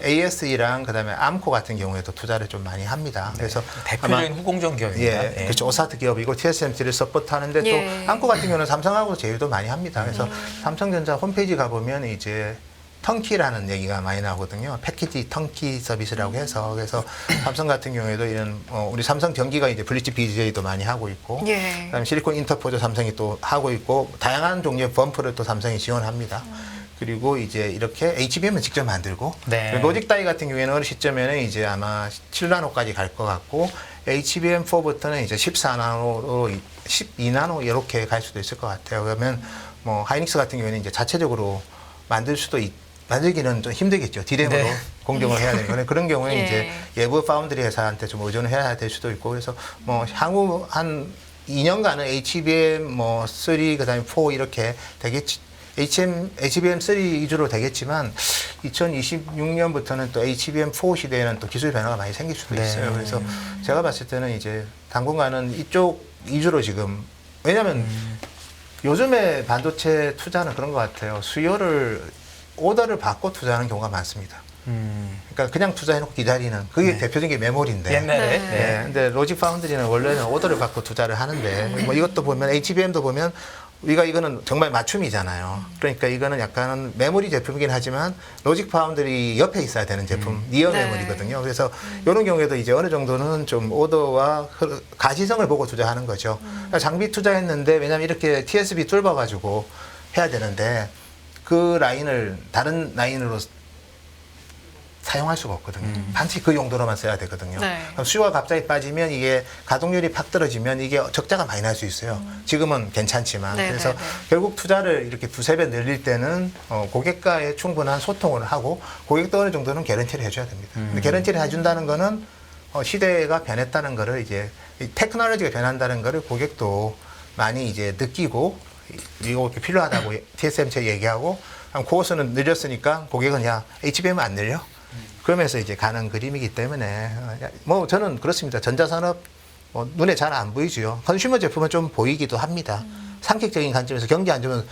ASE랑 그다음에 암코 같은 경우에도 투자를 좀 많이 합니다. 그래서 대표적인 후공정 기업입니다. 예, 그렇죠. 오사트 기업이고 TSMC를 서포트하는데 예. 또 암코 같은 경우는 삼성하고 제휴도 많이 합니다. 그래서 삼성전자 홈페이지 가보면 이제 턴키라는 얘기가 많이 나오거든요. 패키지 턴키 서비스라고 해서 그래서 삼성 같은 경우에도 이런 우리 삼성 전기가 이제 블리치 BJ도 많이 하고 있고 예. 그다음에 실리콘 인터포저 삼성이 또 하고 있고 다양한 종류의 범프를 또 삼성이 지원합니다. 그리고 이제 이렇게 HBM은 직접 만들고 네. 로직 다이 같은 경우에는 어느 시점에는 이제 아마 7나노까지 갈 것 같고 HBM4부터는 이제 14나노로 12나노 이렇게 갈 수도 있을 것 같아요. 그러면 뭐 하이닉스 같은 경우에는 이제 자체적으로 만들기는 좀 힘들겠죠. 디램으로 네. 공정을 해야 되는 거는 그런 경우에 예. 이제 외부 파운드리 회사한테 좀 의존을 해야 될 수도 있고 그래서 뭐 향후 한 2년간은 HBM 뭐 3 그다음에 4 이렇게 되겠지. HBM3 위주로 되겠지만 2026년부터는 또 HBM4 시대에는 또 기술 변화가 많이 생길 수도 있어요. 네. 그래서 제가 봤을 때는 이제 당분간은 이쪽 위주로 지금 왜냐하면 요즘에 반도체 투자는 그런 것 같아요. 오더를 받고 투자하는 경우가 많습니다. 그러니까 그냥 투자해놓고 기다리는 그게 대표적인 게 메모리인데. 옛날에. 네. 예, 근데 로직 파운드리는 원래는 오더를 받고 투자를 하는데 뭐 이것도 보면 HBM도 보면 우리가 이거는 정말 맞춤이잖아요. 그러니까 이거는 약간은 메모리 제품이긴 하지만 로직 파운드리 옆에 있어야 되는 제품, 니어 네. 메모리거든요. 그래서 이런 경우에도 이제 어느 정도는 좀 오더와 가시성을 보고 투자하는 거죠. 그러니까 장비 투자했는데 왜냐하면 이렇게 TSB 뚫어가지고 해야 되는데 그 라인을 다른 라인으로 사용할 수가 없거든요. 반드시 그 용도로만 써야 되거든요. 네. 그럼 수요가 갑자기 빠지면 이게 가동률이 팍 떨어지면 이게 적자가 많이 날 수 있어요. 지금은 괜찮지만. 네, 그래서 네, 네. 결국 투자를 이렇게 두세 배 늘릴 때는 고객과의 충분한 소통을 하고 고객도 어느 정도는 개런티를 해줘야 됩니다. 근데 개런티를 해준다는 거는 시대가 변했다는 거를 이제 이 테크놀로지가 변한다는 거를 고객도 많이 이제 느끼고 이거 필요하다고 TSMC에 얘기하고 코어스는 늘렸으니까 고객은 야 HBM은 안 늘려? 그러면서 이제 가는 그림이기 때문에 뭐 저는 그렇습니다. 전자산업 눈에 잘 안 보이죠. 컨슈머 제품은 좀 보이기도 합니다. 상식적인 관점에서 경기 안 좋으면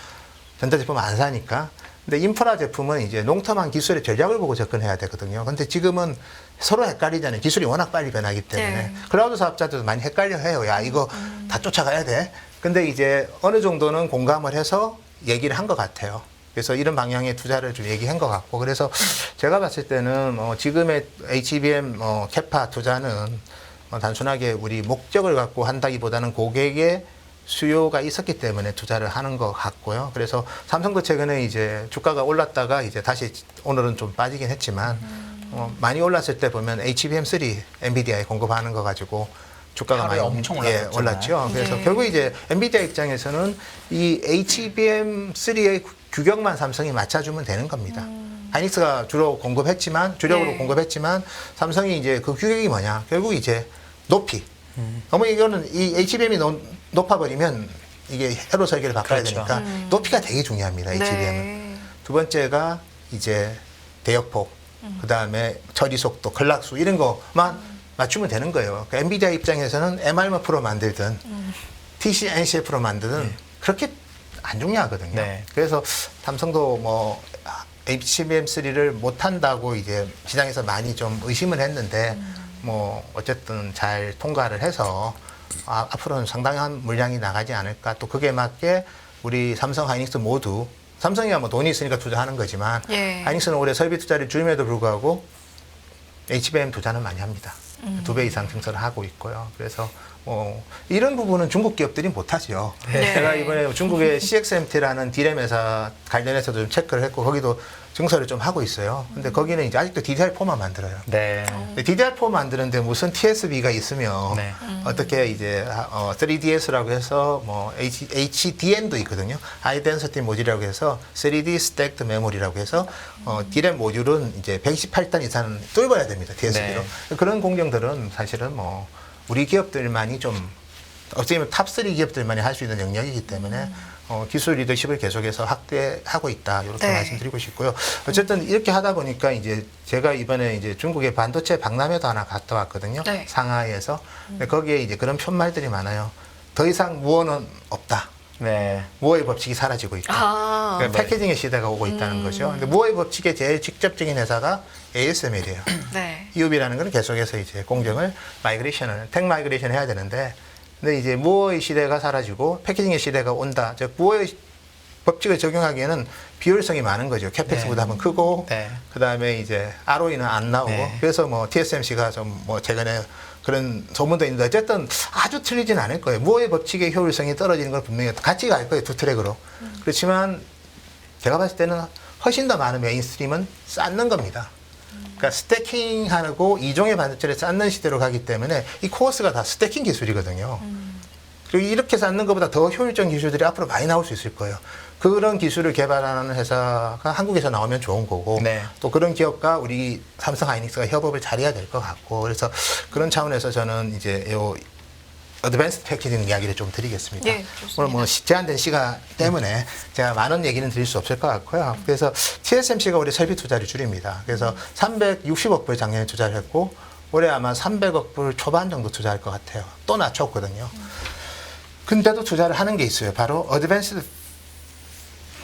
전자제품 안 사니까. 근데 인프라 제품은 이제 농텀한 기술의 전략을 보고 접근해야 되거든요. 근데 지금은 서로 헷갈리잖아요. 기술이 워낙 빨리 변하기 때문에. 네. 클라우드 사업자들도 많이 헷갈려 해요. 야, 이거 다 쫓아가야 돼. 근데 이제 어느 정도는 공감을 해서 얘기를 한 것 같아요. 그래서 이런 방향의 투자를 좀 얘기한 것 같고. 그래서 제가 봤을 때는 지금의 HBM 캐파 투자는 단순하게 우리 목적을 갖고 한다기보다는 고객의 수요가 있었기 때문에 투자를 하는 것 같고요. 그래서 삼성도 최근에 이제 주가가 올랐다가 이제 다시 오늘은 좀 빠지긴 했지만 많이 올랐을 때 보면 HBM3 엔비디아에 공급하는 거 가지고 주가가 많이 하루에 엄청 올랐었잖아요. 올랐죠. 그래서 네. 결국 이제 엔비디아 입장에서는 이 HBM3의 규격만 삼성이 맞춰주면 되는 겁니다. 하이닉스가 주로 공급했지만 주력으로 네. 공급했지만 삼성이 이제 그 규격이 뭐냐? 결국 이제 높이. 너무 이거는 이 HBM이 높아버리면 이게 회로 설계를 바꿔야 그렇죠. 되니까 높이가 되게 중요합니다. HBM은. 네. 두 번째가 이제 대역폭, 그 다음에 처리 속도, 전락수 이런 것만 맞추면 되는 거예요. 그러니까 엔비디아 입장에서는 MRM 프로 만들든 TCNCF로 만들든 그렇게 안 중요하거든요. 네. 그래서 삼성도 뭐 HBM3를 못한다고 이제 시장에서 많이 좀 의심을 했는데 뭐 어쨌든 잘 통과를 해서 앞으로는 상당한 물량이 나가지 않을까. 또 그게 맞게 우리 삼성, 하이닉스 모두 삼성이야 뭐 돈이 있으니까 투자하는 거지만 예. 하이닉스는 올해 설비 투자를 줄임에도 불구하고 HBM 투자는 많이 합니다. 2배 이상 증설을 하고 있고요. 그래서 이런 부분은 중국 기업들이 못하죠. 네. 제가 이번에 중국의 CXMT라는 디램 회사 관련해서도 좀 체크를 했고 거기도 증설을 좀 하고 있어요. 근데 거기는 이제 아직도 DDR4만 만들어요. 네. 근데 DDR4 만드는데 무슨 TSV가 있으면 네. 어떻게 이제 3DS라고 해서 뭐 HDM도 있거든요. High Density 모듈이라고 해서 3D Stacked Memory라고 해서 DRAM 모듈은 이제 128단 이상 뚫어야 됩니다. TSV로. 네. 그런 공정들은 사실은 뭐 우리 기업들만이 좀 어떻게 보면 탑3 기업들만이 할 수 있는 영역이기 때문에 기술 리더십을 계속해서 확대하고 있다. 이렇게 네. 말씀드리고 싶고요. 어쨌든 이렇게 하다 보니까 이제 제가 이번에 이제 중국의 반도체 박람회도 하나 갔다 왔거든요. 네. 상하이에서. 근데 거기에 이제 그런 편말들이 많아요. 더 이상 무어는 없다. 네. 무어의 법칙이 사라지고 있다. 아. 그러니까 패키징의 시대가 오고 있다는 거죠. 근데 무어의 법칙의 제일 직접적인 회사가 ASML이에요. 네. EUV라는 건 계속해서 이제 공정을 텍 마이그레이션 해야 되는데, 근데 이제 무어의 시대가 사라지고 패키징의 시대가 온다. 즉 무어의 법칙을 적용하기에는 비효율성이 많은 거죠. 캐펙스 네. 부담은 크고, 네. 그 다음에 이제 ROE는 안 나오고, 네. 그래서 뭐 TSMC가 좀 뭐 최근에 그런 소문도 있는데 어쨌든 아주 틀리진 않을 거예요. 무어의 법칙의 효율성이 떨어지는 건 분명히 같이 갈 거예요. 두 트랙으로. 그렇지만 제가 봤을 때는 훨씬 더 많은 메인스트림은 쌓는 겁니다. 그러니까 스태킹하고 이종의 반도체를 쌓는 시대로 가기 때문에 이 코어스가 다 스태킹 기술이거든요. 그리고 이렇게 쌓는 것보다 더 효율적인 기술들이 앞으로 많이 나올 수 있을 거예요. 그런 기술을 개발하는 회사가 한국에서 나오면 좋은 거고 네. 또 그런 기업과 우리 삼성 하이닉스가 협업을 잘해야 될 것 같고 그래서 그런 차원에서 저는 이제 요 어드밴스드 패키징 이야기를 좀 드리겠습니다. 예, 좋습니다. 오늘 뭐 제한된 시간 때문에 제가 많은 얘기는 드릴 수 없을 것 같고요. 그래서 TSMC가 올해 설비 투자를 줄입니다. 그래서 360억 불 작년에 투자를 했고 올해 아마 300억 불 초반 정도 투자할 것 같아요. 또 낮췄거든요. 근데도 투자를 하는 게 있어요. 바로 어드밴스드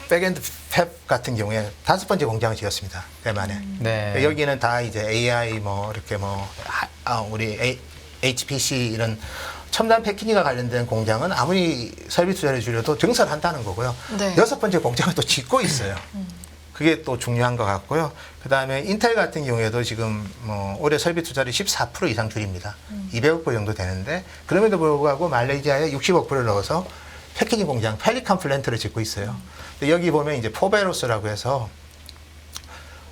백엔드 팹 같은 경우에 5번째 공장을 지었습니다. 대만에. 네. 여기는 다 이제 AI 뭐 이렇게 뭐 우리 HPC 이런 첨단 패키징과 관련된 공장은 아무리 설비 투자를 줄여도 증설한다는 거고요. 네. 6번째 공장을 또 짓고 있어요. 그게 또 중요한 것 같고요. 그 다음에 인텔 같은 경우에도 지금 뭐 올해 설비 투자를 14% 이상 줄입니다. 200억 불 정도 되는데 그럼에도 불구하고 말레이시아에 60억 불을 넣어서 패키징 공장 펠리칸 플랜트를 짓고 있어요. 근데 여기 보면 이제 포베로스라고 해서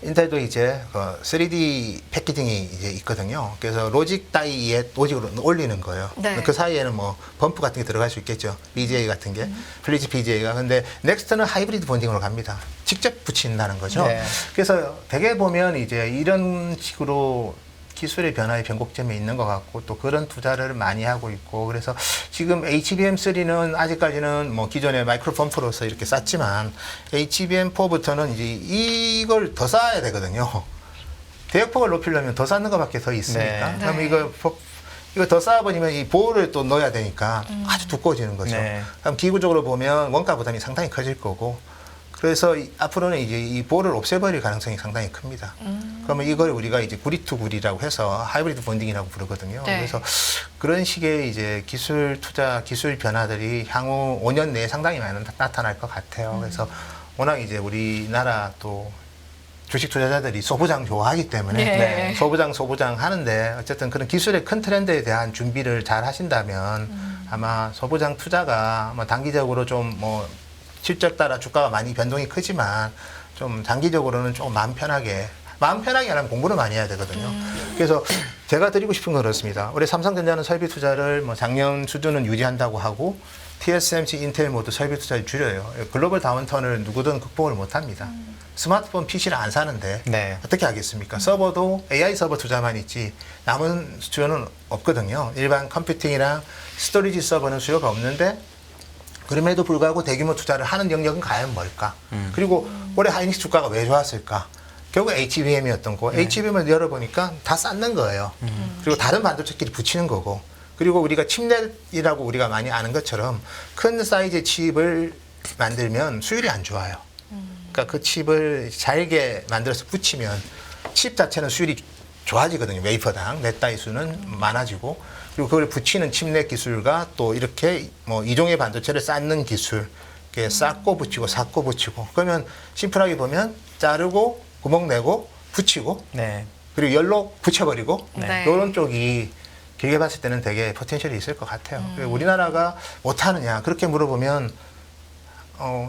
인텔도 이제 3D 패키징이 이제 있거든요. 그래서 로직 다이에 로직으로 올리는 거예요. 네. 그 사이에는 뭐 범프 같은 게 들어갈 수 있겠죠. BGA 같은 게. 플리지 BGA가. 근데 넥스트는 하이브리드 본딩으로 갑니다. 직접 붙인다는 거죠. 네. 그래서 대개 보면 이제 이런 식으로 기술의 변화의 변곡점이 있는 것 같고 또 그런 투자를 많이 하고 있고 그래서 지금 HBM3는 아직까지는 뭐 기존의 마이크로 펌프로서 이렇게 쌓지만 HBM4부터는 이제 이걸 더 쌓아야 되거든요. 대역폭을 높이려면 더 쌓는 것밖에 더 있으니까. 네. 그럼 네. 이거 더 쌓아버리면 이 보호를 또 넣어야 되니까 아주 두꺼워지는 거죠. 네. 그럼 기구적으로 보면 원가 부담이 상당히 커질 거고 그래서 앞으로는 이제 이 보호를 없애버릴 가능성이 상당히 큽니다. 그러면 이걸 우리가 이제 구리2구리라고 해서 하이브리드 본딩이라고 부르거든요. 네. 그래서 그런 식의 이제 기술 투자, 기술 변화들이 향후 5년 내에 상당히 많이 나타날 것 같아요. 그래서 워낙 이제 우리나라 또 주식 투자자들이 소부장 좋아하기 때문에 네. 소부장 하는데 어쨌든 그런 기술의 큰 트렌드에 대한 준비를 잘 하신다면 아마 소부장 투자가 뭐 단기적으로 좀 뭐 실적 따라 주가가 많이 변동이 크지만 좀 장기적으로는 좀 마음 편하게 하려면 공부를 많이 해야 되거든요. 그래서 제가 드리고 싶은 건 그렇습니다. 올해 삼성전자는 설비 투자를 뭐 작년 수준은 유지한다고 하고 TSMC, 인텔 모두 설비 투자를 줄여요. 글로벌 다운턴을 누구든 극복을 못합니다. 스마트폰 PC를 안 사는데 네. 어떻게 하겠습니까? 서버도 AI 서버 투자만 있지 남은 수요는 없거든요. 일반 컴퓨팅이랑 스토리지 서버는 수요가 없는데 그럼에도 불구하고 대규모 투자를 하는 영역은 과연 뭘까? 그리고 올해 하이닉스 주가가 왜 좋았을까? 결국 HBM이었던 거. HBM을 열어보니까 다 쌓는 거예요. 그리고 다른 반도체끼리 붙이는 거고. 그리고 우리가 칩넷이라고 우리가 많이 아는 것처럼 큰 사이즈의 칩을 만들면 수율이 안 좋아요. 그러니까 그 칩을 잘게 만들어서 붙이면 칩 자체는 수율이 좋아지거든요. 웨이퍼당 몇 다이 수는 많아지고 그리고 그걸 붙이는 칩넷 기술과 또 이렇게 뭐 이종의 반도체를 쌓는 기술 이렇게 쌓고 붙이고 그러면 심플하게 보면 자르고 구멍 내고 붙이고 네. 그리고 열로 붙여버리고 네. 이런 쪽이 길게 봤을 때는 되게 포텐셜이 있을 것 같아요. 그리고 우리나라가 못하느냐 그렇게 물어보면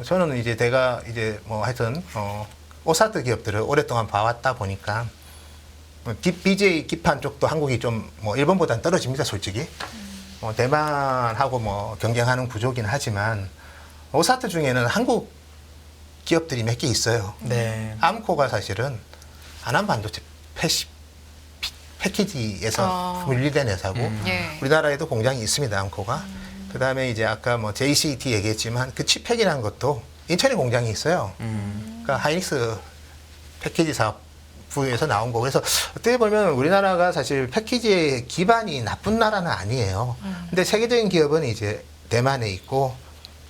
저는 이제 내가 이제 뭐 하여튼 오사트 기업들을 오랫동안 봐왔다 보니까 BJ 기판 쪽도 한국이 좀 뭐 일본보다는 떨어집니다, 솔직히. 대만하고 뭐 경쟁하는 구조긴 하지만 오사트 중에는 한국 기업들이 몇 개 있어요. 네. 암코가 사실은 안암 반도체 패키지에서 분리된 회사고 예. 우리나라에도 공장이 있습니다, 암코가. 그다음에 이제 아까 뭐 JCT 얘기했지만 그 칩팩이라는 것도 인천에 공장이 있어요. 그러니까 하이닉스 패키지 사업부에서 나온 거고 그래서 어떻게 보면 우리나라가 사실 패키지의 기반이 나쁜 나라는 아니에요. 근데 세계적인 기업은 이제 대만에 있고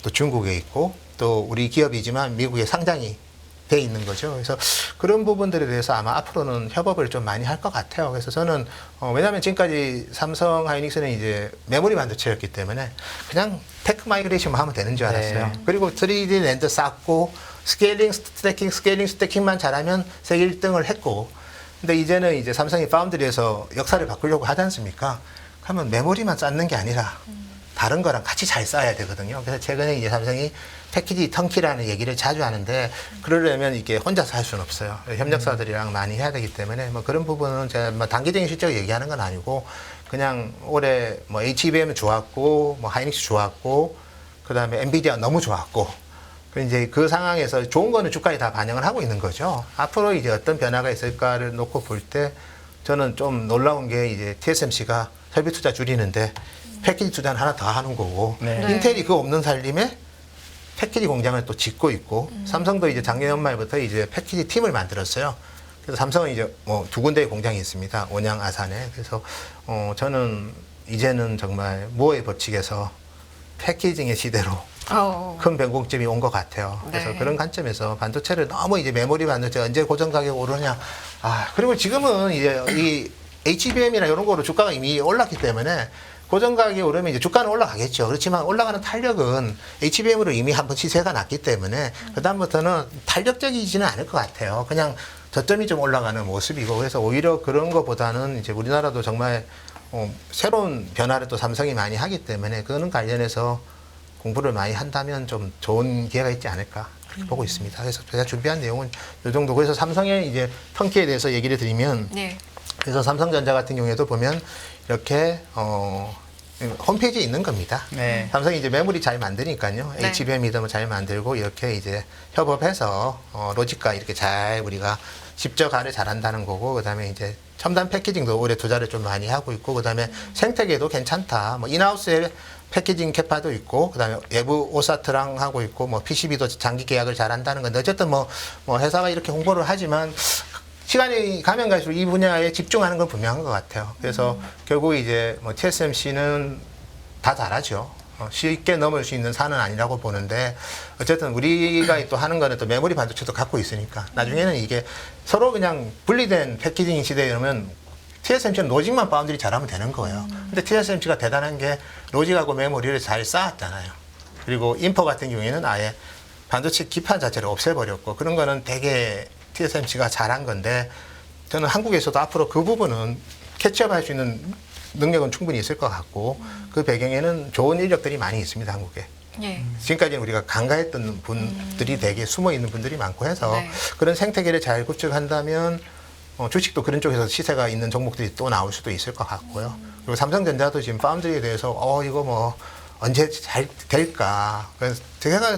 또 중국에 있고 또 우리 기업이지만 미국에 상장이 돼 있는 거죠. 그래서 그런 부분들에 대해서 아마 앞으로는 협업을 좀 많이 할 것 같아요. 그래서 저는 왜냐하면 지금까지 삼성 하이닉스는 이제 메모리 반도체였기 때문에 그냥 테크 마이그레이션만 하면 되는 줄 알았어요. 네. 그리고 3D 랜드 쌓고 스케일링 스태킹만 잘하면 세계 1등을 했고 근데 이제는 이제 삼성이 파운드리에서 역사를 바꾸려고 하지 않습니까? 그러면 메모리만 쌓는 게 아니라 다른 거랑 같이 잘 쌓아야 되거든요. 그래서 최근에 이제 삼성이 패키지 턴키라는 얘기를 자주 하는데 그러려면 이게 혼자서 할 수는 없어요. 협력사들이랑 많이 해야 되기 때문에 뭐 그런 부분은 제가 뭐 단기적인 실적을 얘기하는 건 아니고 그냥 올해 뭐 HBM은 좋았고 뭐 하이닉스 좋았고 그다음에 엔비디아 너무 좋았고 이제 그 상황에서 좋은 거는 주가에 다 반영을 하고 있는 거죠. 앞으로 이제 어떤 변화가 있을까를 놓고 볼 때 저는 좀 놀라운 게 이제 TSMC가 설비 투자 줄이는데 패키지 투자는 하나 더 하는 거고 네. 인텔이 그 없는 살림에 패키지 공장을 또 짓고 있고 삼성도 이제 작년 연말부터 이제 패키지 팀을 만들었어요. 그래서 삼성은 이제 뭐 2군데의 공장이 있습니다. 온양, 아산에. 그래서 저는 이제는 정말 무어의 법칙에서 패키징의 시대로 큰 변곡점이 온 것 같아요. 그래서 네. 그런 관점에서 반도체를 너무 이제 메모리 반도체 언제 고정 가격 오르냐. 그리고 지금은 이제 이 HBM이나 이런 거로 주가가 이미 올랐기 때문에 고정 가격이 오르면 이제 주가는 올라가겠죠. 그렇지만 올라가는 탄력은 HBM으로 이미 한번 시세가 났기 때문에 그다음부터는 탄력적이지는 않을 것 같아요. 그냥 저점이 좀 올라가는 모습이고 그래서 오히려 그런 것보다는 이제 우리나라도 정말 새로운 변화를 또 삼성이 많이 하기 때문에 그거는 관련해서 공부를 많이 한다면 좀 좋은 기회가 있지 않을까 그렇게 보고 있습니다. 그래서 제가 준비한 내용은 이 정도. 그래서 삼성의 이제 턴키에 대해서 얘기를 드리면 네. 그래서 삼성전자 같은 경우에도 보면 이렇게 홈페이지에 있는 겁니다. 네. 삼성이 이제 메모리 잘 만드니까요. 네. HBM이든 잘 만들고 이렇게 이제 협업해서 로직과 이렇게 잘 우리가 집적화를 잘한다는 거고 그다음에 이제 첨단 패키징도 올해 투자를 좀 많이 하고 있고 그다음에 생태계도 괜찮다. 뭐 인하우스에 패키징 캐파도 있고 그다음에 외부 오사트랑 하고 있고 뭐 PCB도 장기 계약을 잘한다는 건데 어쨌든 뭐 회사가 이렇게 홍보를 하지만 시간이 가면 갈수록 이 분야에 집중하는 건 분명한 것 같아요. 그래서 결국 이제 뭐 TSMC는 다 잘하죠. 쉽게 넘을 수 있는 산은 아니라고 보는데 어쨌든 우리가 또 하는 거는 또 메모리 반도체도 갖고 있으니까 나중에는 이게 서로 그냥 분리된 패키징 시대에 이러면 TSMC는 로직만 파운드리 잘하면 되는 거예요. 근데 TSMC가 대단한 게 로직하고 메모리를 잘 쌓았잖아요. 그리고 인포 같은 경우에는 아예 반도체 기판 자체를 없애버렸고 그런 거는 되게 TSMC가 잘한 건데 저는 한국에서도 앞으로 그 부분은 캐치업할 수 있는 능력은 충분히 있을 것 같고 그 배경에는 좋은 인력들이 많이 있습니다, 한국에. 예. 지금까지는 우리가 간과했던 분들이 되게 숨어 있는 분들이 많고 해서 네. 그런 생태계를 잘 구축한다면 주식도 그런 쪽에서 시세가 있는 종목들이 또 나올 수도 있을 것 같고요. 그리고 삼성전자도 지금 파운드리에 대해서 이거 뭐 언제 잘 될까. 그래서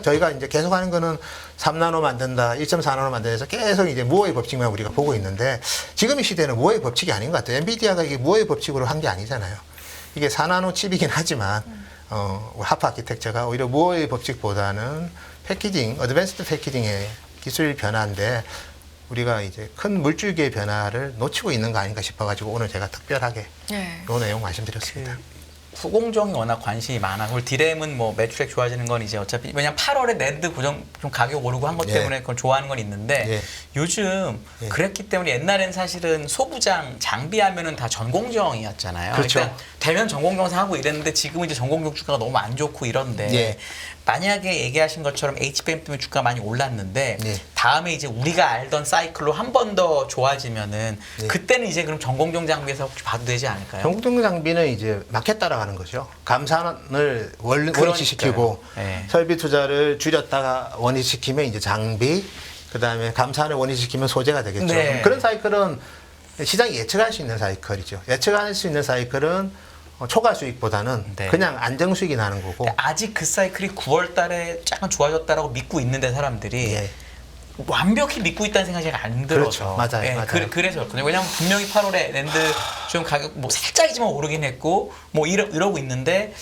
저희가 이제 계속 하는 거는 3나노 만든다, 1.4나노 만든다 해서 계속 이제 무어의 법칙만 우리가 보고 있는데 지금 이 시대는 무어의 법칙이 아닌 것 같아요. 엔비디아가 이게 무어의 법칙으로 한 게 아니잖아요. 이게 4나노 칩이긴 하지만 하프 아키텍처가 오히려 무어의 법칙보다는 패키징, 어드밴스드 패키징의 기술 변화인데 우리가 이제 큰 물줄기의 변화를 놓치고 있는 거 아닌가 싶어가지고 오늘 제가 특별하게 예. 이 내용 말씀드렸습니다. 후공정이 워낙 관심이 많아. 그리고 디램은 뭐 매출액 좋아지는 건 이제 어차피 왜냐면 8월에 낸드 고정 좀 가격 오르고 한 것 예. 때문에 그건 좋아하는 건 있는데 예. 요즘 예. 그랬기 때문에 옛날엔 사실은 소부장 장비하면은 다 전공정이었잖아요. 그렇죠. 그러니까 대면 전공정 사고 이랬는데 지금은 이제 전공정 주가가 너무 안 좋고 이런데 예. 만약에 얘기하신 것처럼 HBM 때문에 주가 많이 올랐는데 예. 다음에 이제 우리가 알던 사이클로 한 번 더 좋아지면은 예. 그때는 이제 그럼 전공정 장비에서 혹시 봐도 되지 않을까요? 전국정 장비는 이제 마켓 따라가는 거죠. 감산을 원위치시키고 예. 설비 투자를 줄였다가 원위치키면 이제 장비, 그다음에 감산을 원위치키면 소재가 되겠죠. 네. 그런 사이클은 시장이 예측할 수 있는 사이클이죠. 예측할 수 있는 사이클은 초과 수익보다는 네. 그냥 안정 수익이 나는 거고. 아직 그 사이클이 9월 달에 약간 좋아졌다라고 믿고 있는데 사람들이 예. 완벽히 믿고 있다는 생각이 잘 안 들어서. 그렇죠. 맞아요. 예, 맞아요. 그래서 그렇거든요. 왜냐하면 분명히 8월에 랜드 좀 가격 뭐 살짝이지만 오르긴 했고 뭐 이러고 있는데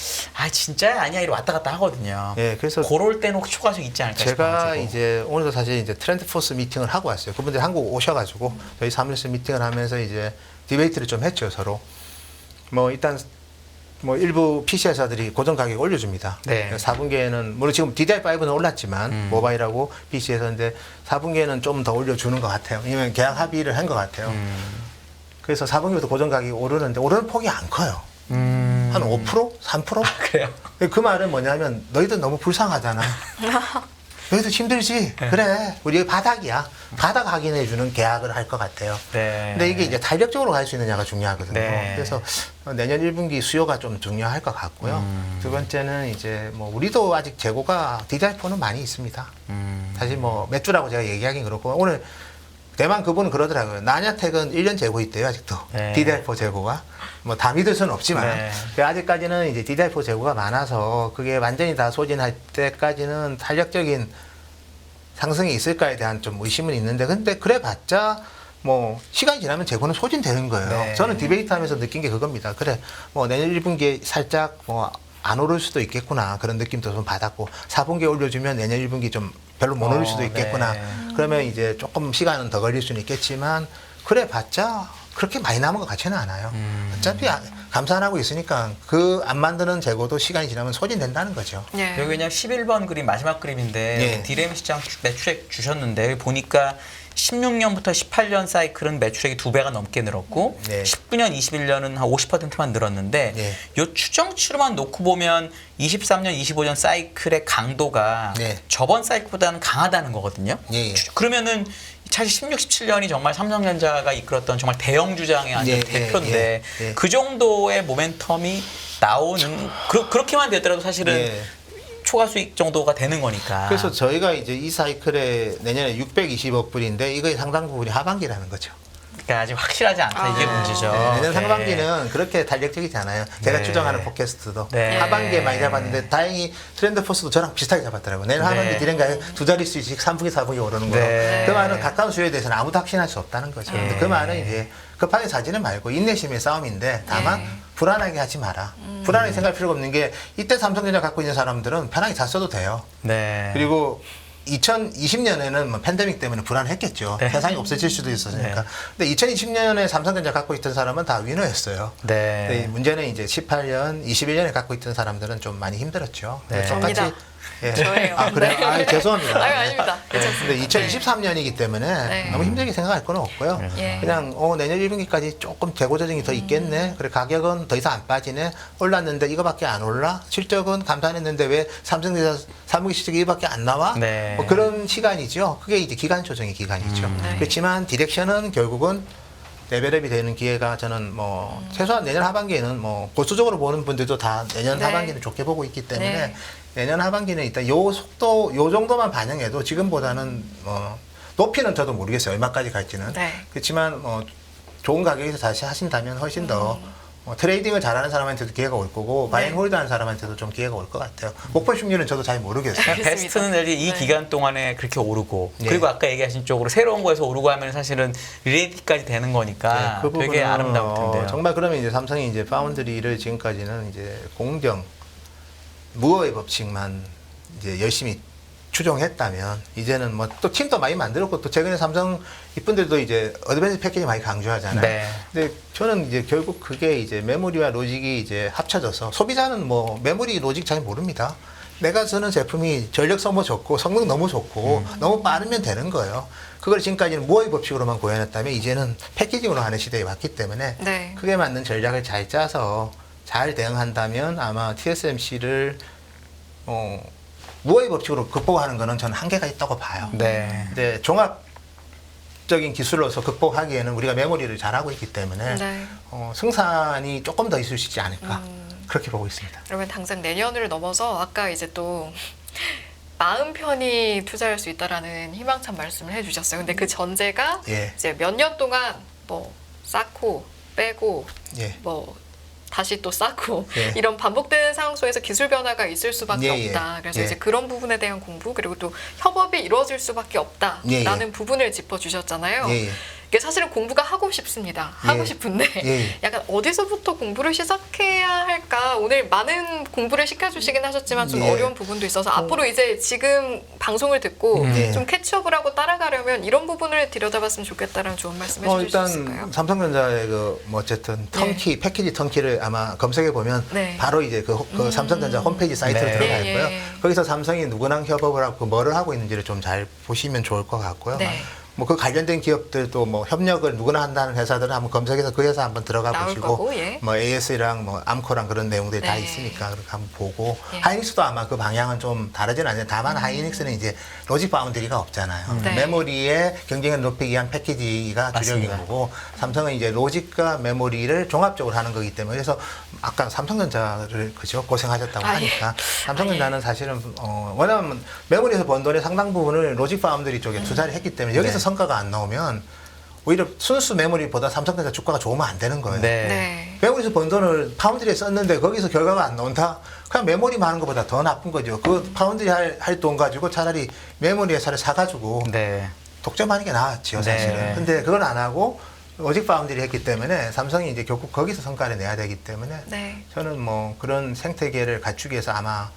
진짜야 아니야 이러 왔다 갔다 하거든요. 예, 그래서 그럴 때는 혹시 초과수익 있지 않을까 제가 싶어가지고. 이제 오늘도 사실 이제 트렌드포스 미팅을 하고 왔어요. 그분들이 한국 오셔가지고 저희 사무실에서 미팅을 하면서 이제 디베이트를 좀 했죠, 서로. 뭐 일단 뭐 일부 PC 회사들이 고정 가격 올려줍니다. 네. 4분기에는 물론 지금 DDR5는 올랐지만 모바일하고 PC에서인데 4분기에는 좀 더 올려주는 것 같아요. 왜냐면 계약 합의를 한 것 같아요. 그래서 4분기부터 고정 가격이 오르는데 오르는 폭이 안 커요. 한 5%? 3%? 그래요. 그 말은 뭐냐면 너희들 너무 불쌍하잖아. 너희들 힘들지? 그래. 우리 바닥이야. 바닥 확인해주는 계약을 할 것 같아요. 네. 근데 이게 이제 탄력적으로 갈 수 있느냐가 중요하거든요. 네. 그래서 내년 1분기 수요가 좀 중요할 것 같고요. 두 번째는 이제 뭐 우리도 아직 재고가 DDR4는 많이 있습니다. 사실 뭐 몇 주라고 제가 얘기하긴 그렇고 오늘 대만 그분은 그러더라고요. 나냐텍은 1년 재고 있대요, 아직도. 네. DDR4 재고가. 뭐 다 믿을 수는 없지만 네. 아직까지는 이제 DDR4 재고가 많아서 그게 완전히 다 소진할 때까지는 탄력적인 상승이 있을까에 대한 좀 의심은 있는데 근데 그래봤자 뭐 시간이 지나면 재고는 소진되는 거예요. 네. 저는 디베이트 하면서 느낀 게 그겁니다. 그래 뭐 내년 1분기에 살짝 뭐 안 오를 수도 있겠구나 그런 느낌도 좀 받았고 4분기에 올려주면 내년 1분기 좀 별로 못 오를 수도 있겠구나. 네. 그러면 이제 조금 시간은 더 걸릴 수는 있겠지만 그래봤자 그렇게 많이 남은 것 같지는 않아요. 어차피 감산하고 있으니까 그 안 만드는 재고도 시간이 지나면 소진된다는 거죠. 예. 여기 그냥 11번 그림 마지막 그림인데 예. 디램 시장 매출액 주셨는데 여기 보니까 16년부터 18년 사이클은 매출액이 2배가 넘게 늘었고 네. 19년, 21년은 한 50%만 늘었는데 네. 요 추정치로만 놓고 보면 23년, 25년 사이클의 강도가 네. 저번 사이클보다는 강하다는 거거든요. 예, 예. 그러면은 사실 16, 17년이 정말 삼성전자가 이끌었던 정말 대형 주장의 완전 예, 대표인데 예, 예. 그 정도의 모멘텀이 나오는 그렇게만 되더라도 사실은 예. 초과 수익 정도가 되는 거니까. 그래서 저희가 이제 이 사이클에 내년에 620억 불인데 이거의 상당 부분이 하반기라는 거죠. 그러니까 아직 확실하지 않다 이게 문제죠. 네, 내년 네. 상반기는 그렇게 달력적이지 않아요. 제가 네. 추정하는 팟캐스트도 네. 하반기에 많이 잡았는데 다행히 트렌드 포스도 저랑 비슷하게 잡았더라고요. 내년 네. 하반기 디램가에 두 자릿수씩 3분기, 4분기 오르는 거로. 네. 그 말은 가까운 수요에 대해서는 아무도 확신할 수 없다는 거죠. 근데 그 말은 이제 급하게 사지는 말고 인내심의 싸움인데 다만 불안하게 하지 마라. 불안하게 생각할 필요가 없는 게 이때 삼성전자 갖고 있는 사람들은 편하게 잤어도 돼요. 네. 그리고 2020년에는 뭐 팬데믹 때문에 불안했겠죠. 네. 세상이 없어질 수도 있었으니까. 네. 근데 2020년에 삼성전자 갖고 있던 사람은 다 위너였어요. 네. 근데 문제는 이제 18년, 21년에 갖고 있던 사람들은 좀 많이 힘들었죠. 네. 똑같이 맞습니다. 예. 저예요. 아, 그래요? 네. 아, 죄송합니다. 아유, 아닙니다. 괜찮습니다. 근데 2023년이기 때문에 네. 너무 힘들게 생각할 건 없고요. 예. 그냥 내년 1분기까지 조금 재고 조정이 더 있겠네. 그래 가격은 더 이상 안 빠지네. 올랐는데 이거밖에 안 올라. 실적은 감산했는데 왜 삼성전자 3분기 실적이 이거밖에 안 나와? 네. 뭐 그런 시간이죠. 그게 이제 기간 조정의 기간이죠. 네. 그렇지만 디렉션은 결국은 레벨업이 되는 기회가 저는 뭐 최소한 내년 하반기에는 뭐 보수적으로 보는 분들도 다 내년 네. 하반기는 좋게 보고 있기 때문에 네. 내년 하반기는 일단 요 속도 요 정도만 반영해도 지금보다는 높이는 저도 모르겠어요 얼마까지 갈지는. 네. 그렇지만 좋은 가격에서 다시 하신다면 훨씬 더 트레이딩을 잘하는 사람한테도 기회가 올 거고 네. 바잉 홀드하는 사람한테도 좀 기회가 올 것 같아요. 목표 심리는 저도 잘 모르겠어요. 알겠습니다. 베스트는 사실 이 네. 기간 동안에 그렇게 오르고 예. 그리고 아까 얘기하신 쪽으로 새로운 거에서 오르고 하면 사실은 리레이티까지 되는 거니까 그 되게 부분은, 아름다울 텐데요. 정말 그러면 이제 삼성이 이제 파운드리를 지금까지는 이제 공정 무어의 법칙만 이제 열심히 추종했다면 이제는 뭐 또 팀도 많이 만들었고 또 최근에 삼성 이분들도 이제 어드밴스 패키지 많이 강조하잖아요. 네. 근데 저는 이제 결국 그게 이제 메모리와 로직이 이제 합쳐져서 소비자는 뭐 메모리 로직 잘 모릅니다. 내가 쓰는 제품이 전력 소모 좋고 성능 너무 좋고 너무 빠르면 되는 거예요. 그걸 지금까지는 무어의 법칙으로만 구현했다면 이제는 패키징으로 하는 시대에 왔기 때문에 네. 그에 맞는 전략을 잘 짜서 잘 대응한다면 아마 TSMC를 무어의 법칙으로 극복하는 거는 저는 한계가 있다고 봐요. 네. 근데 종합적인 기술로서 극복하기에는 우리가 메모리를 잘하고 있기 때문에 네. 생산이 조금 더 있을 수 있지 않을까 그렇게 보고 있습니다. 그러면 당장 내년을 넘어서 아까 이제 또 마음 편히 투자할 수 있다라는 희망찬 말씀을 해주셨어요. 근데 그 전제가 예. 이제 몇 년 동안 뭐 쌓고 빼고 예. 뭐 다시 또 쌓고 예. 이런 반복되는 상황 속에서 기술 변화가 있을 수밖에 예, 예. 없다. 그래서 예. 이제 그런 부분에 대한 공부 그리고 또 협업이 이루어질 수밖에 없다라는 예, 예. 부분을 짚어주셨잖아요. 예, 예. 이게 사실은 공부가 하고 싶습니다. 하고 예. 싶은데 예. 약간 어디서부터 공부를 시작해야 할까? 오늘 많은 공부를 시켜주시긴 하셨지만 좀 예. 어려운 부분도 있어서 앞으로 이제 지금 방송을 듣고 예. 좀 캐치업을 하고 따라가려면 이런 부분을 들여다봤으면 좋겠다라는 좋은 말씀 해주실 수 있을까요? 일단 삼성전자의 뭐 어쨌든 턴키 패키지 턴키를 아마 검색해 보면 네. 바로 이제 그 삼성전자 홈페이지 사이트로 네. 들어갈 예, 거예요. 예. 거기서 삼성이 누구랑 협업을 하고 뭐를 하고 있는지를 좀 잘 보시면 좋을 것 같고요. 네. 뭐 그 관련된 기업들도 뭐 협력을 누구나 한다는 회사들은 한번 검색해서 그 회사 한번 들어가 나올 보시고 거고, 예. 뭐 AS랑 뭐 암코랑 그런 내용들이 다 네. 있으니까 그렇게 한번 보고 예. 하이닉스도 아마 그 방향은 좀 다르진 않아요. 다만 하이닉스는 이제 로직 바운드리가 없잖아요. 네. 메모리의 경쟁을 높이기 위한 패키지가 주력인 맞습니다. 거고 삼성은 이제 로직과 메모리를 종합적으로 하는 거기 때문에 그래서 아까 삼성전자를 그죠 고생하셨다고 아, 예. 하니까 삼성전자는 사실은 왜냐하면 메모리에서 번 돈의 상당 부분을 로직 파운드리 쪽에 투자를 했기 때문에 여기서 네. 성과가 안 나오면 오히려 순수 메모리보다 삼성전자 주가가 좋으면 안 되는 거예요. 네. 네. 메모리에서 번 돈을 파운드리에 썼는데 거기서 결과가 안 나온다? 그냥 메모리 많은 것보다 더 나쁜 거죠. 그 파운드리 할 돈 가지고 차라리 메모리 회사를 사가지고 네. 독점하는 게 나았지요, 사실은. 네. 근데 그걸 안 하고 로직 파운드리 했기 때문에 삼성이 이제 결국 거기서 성과를 내야 되기 때문에 네. 저는 뭐 그런 생태계를 갖추기 위해서 아마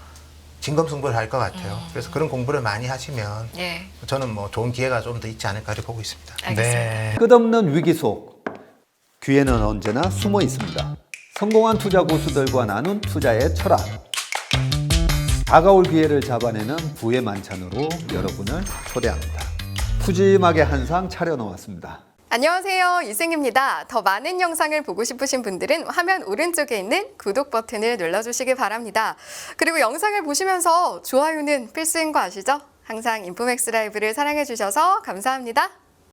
진검승부를 할 것 같아요. 그래서 그런 공부를 많이 하시면 예. 저는 뭐 좋은 기회가 좀 더 있지 않을까를 보고 있습니다. 알겠습니다. 네. 끝없는 위기 속 기회는 언제나 숨어 있습니다. 성공한 투자 고수들과 나눈 투자의 철학. 다가올 기회를 잡아내는 부의 만찬으로 여러분을 초대합니다. 푸짐하게 한 상 차려놓았습니다. 안녕하세요. 이승입니다. 더 많은 영상을 보고 싶으신 분들은 화면 오른쪽에 있는 구독 버튼을 눌러주시기 바랍니다. 그리고 영상을 보시면서 좋아요는 필수인 거 아시죠? 항상 인포맥스 라이브를 사랑해주셔서 감사합니다.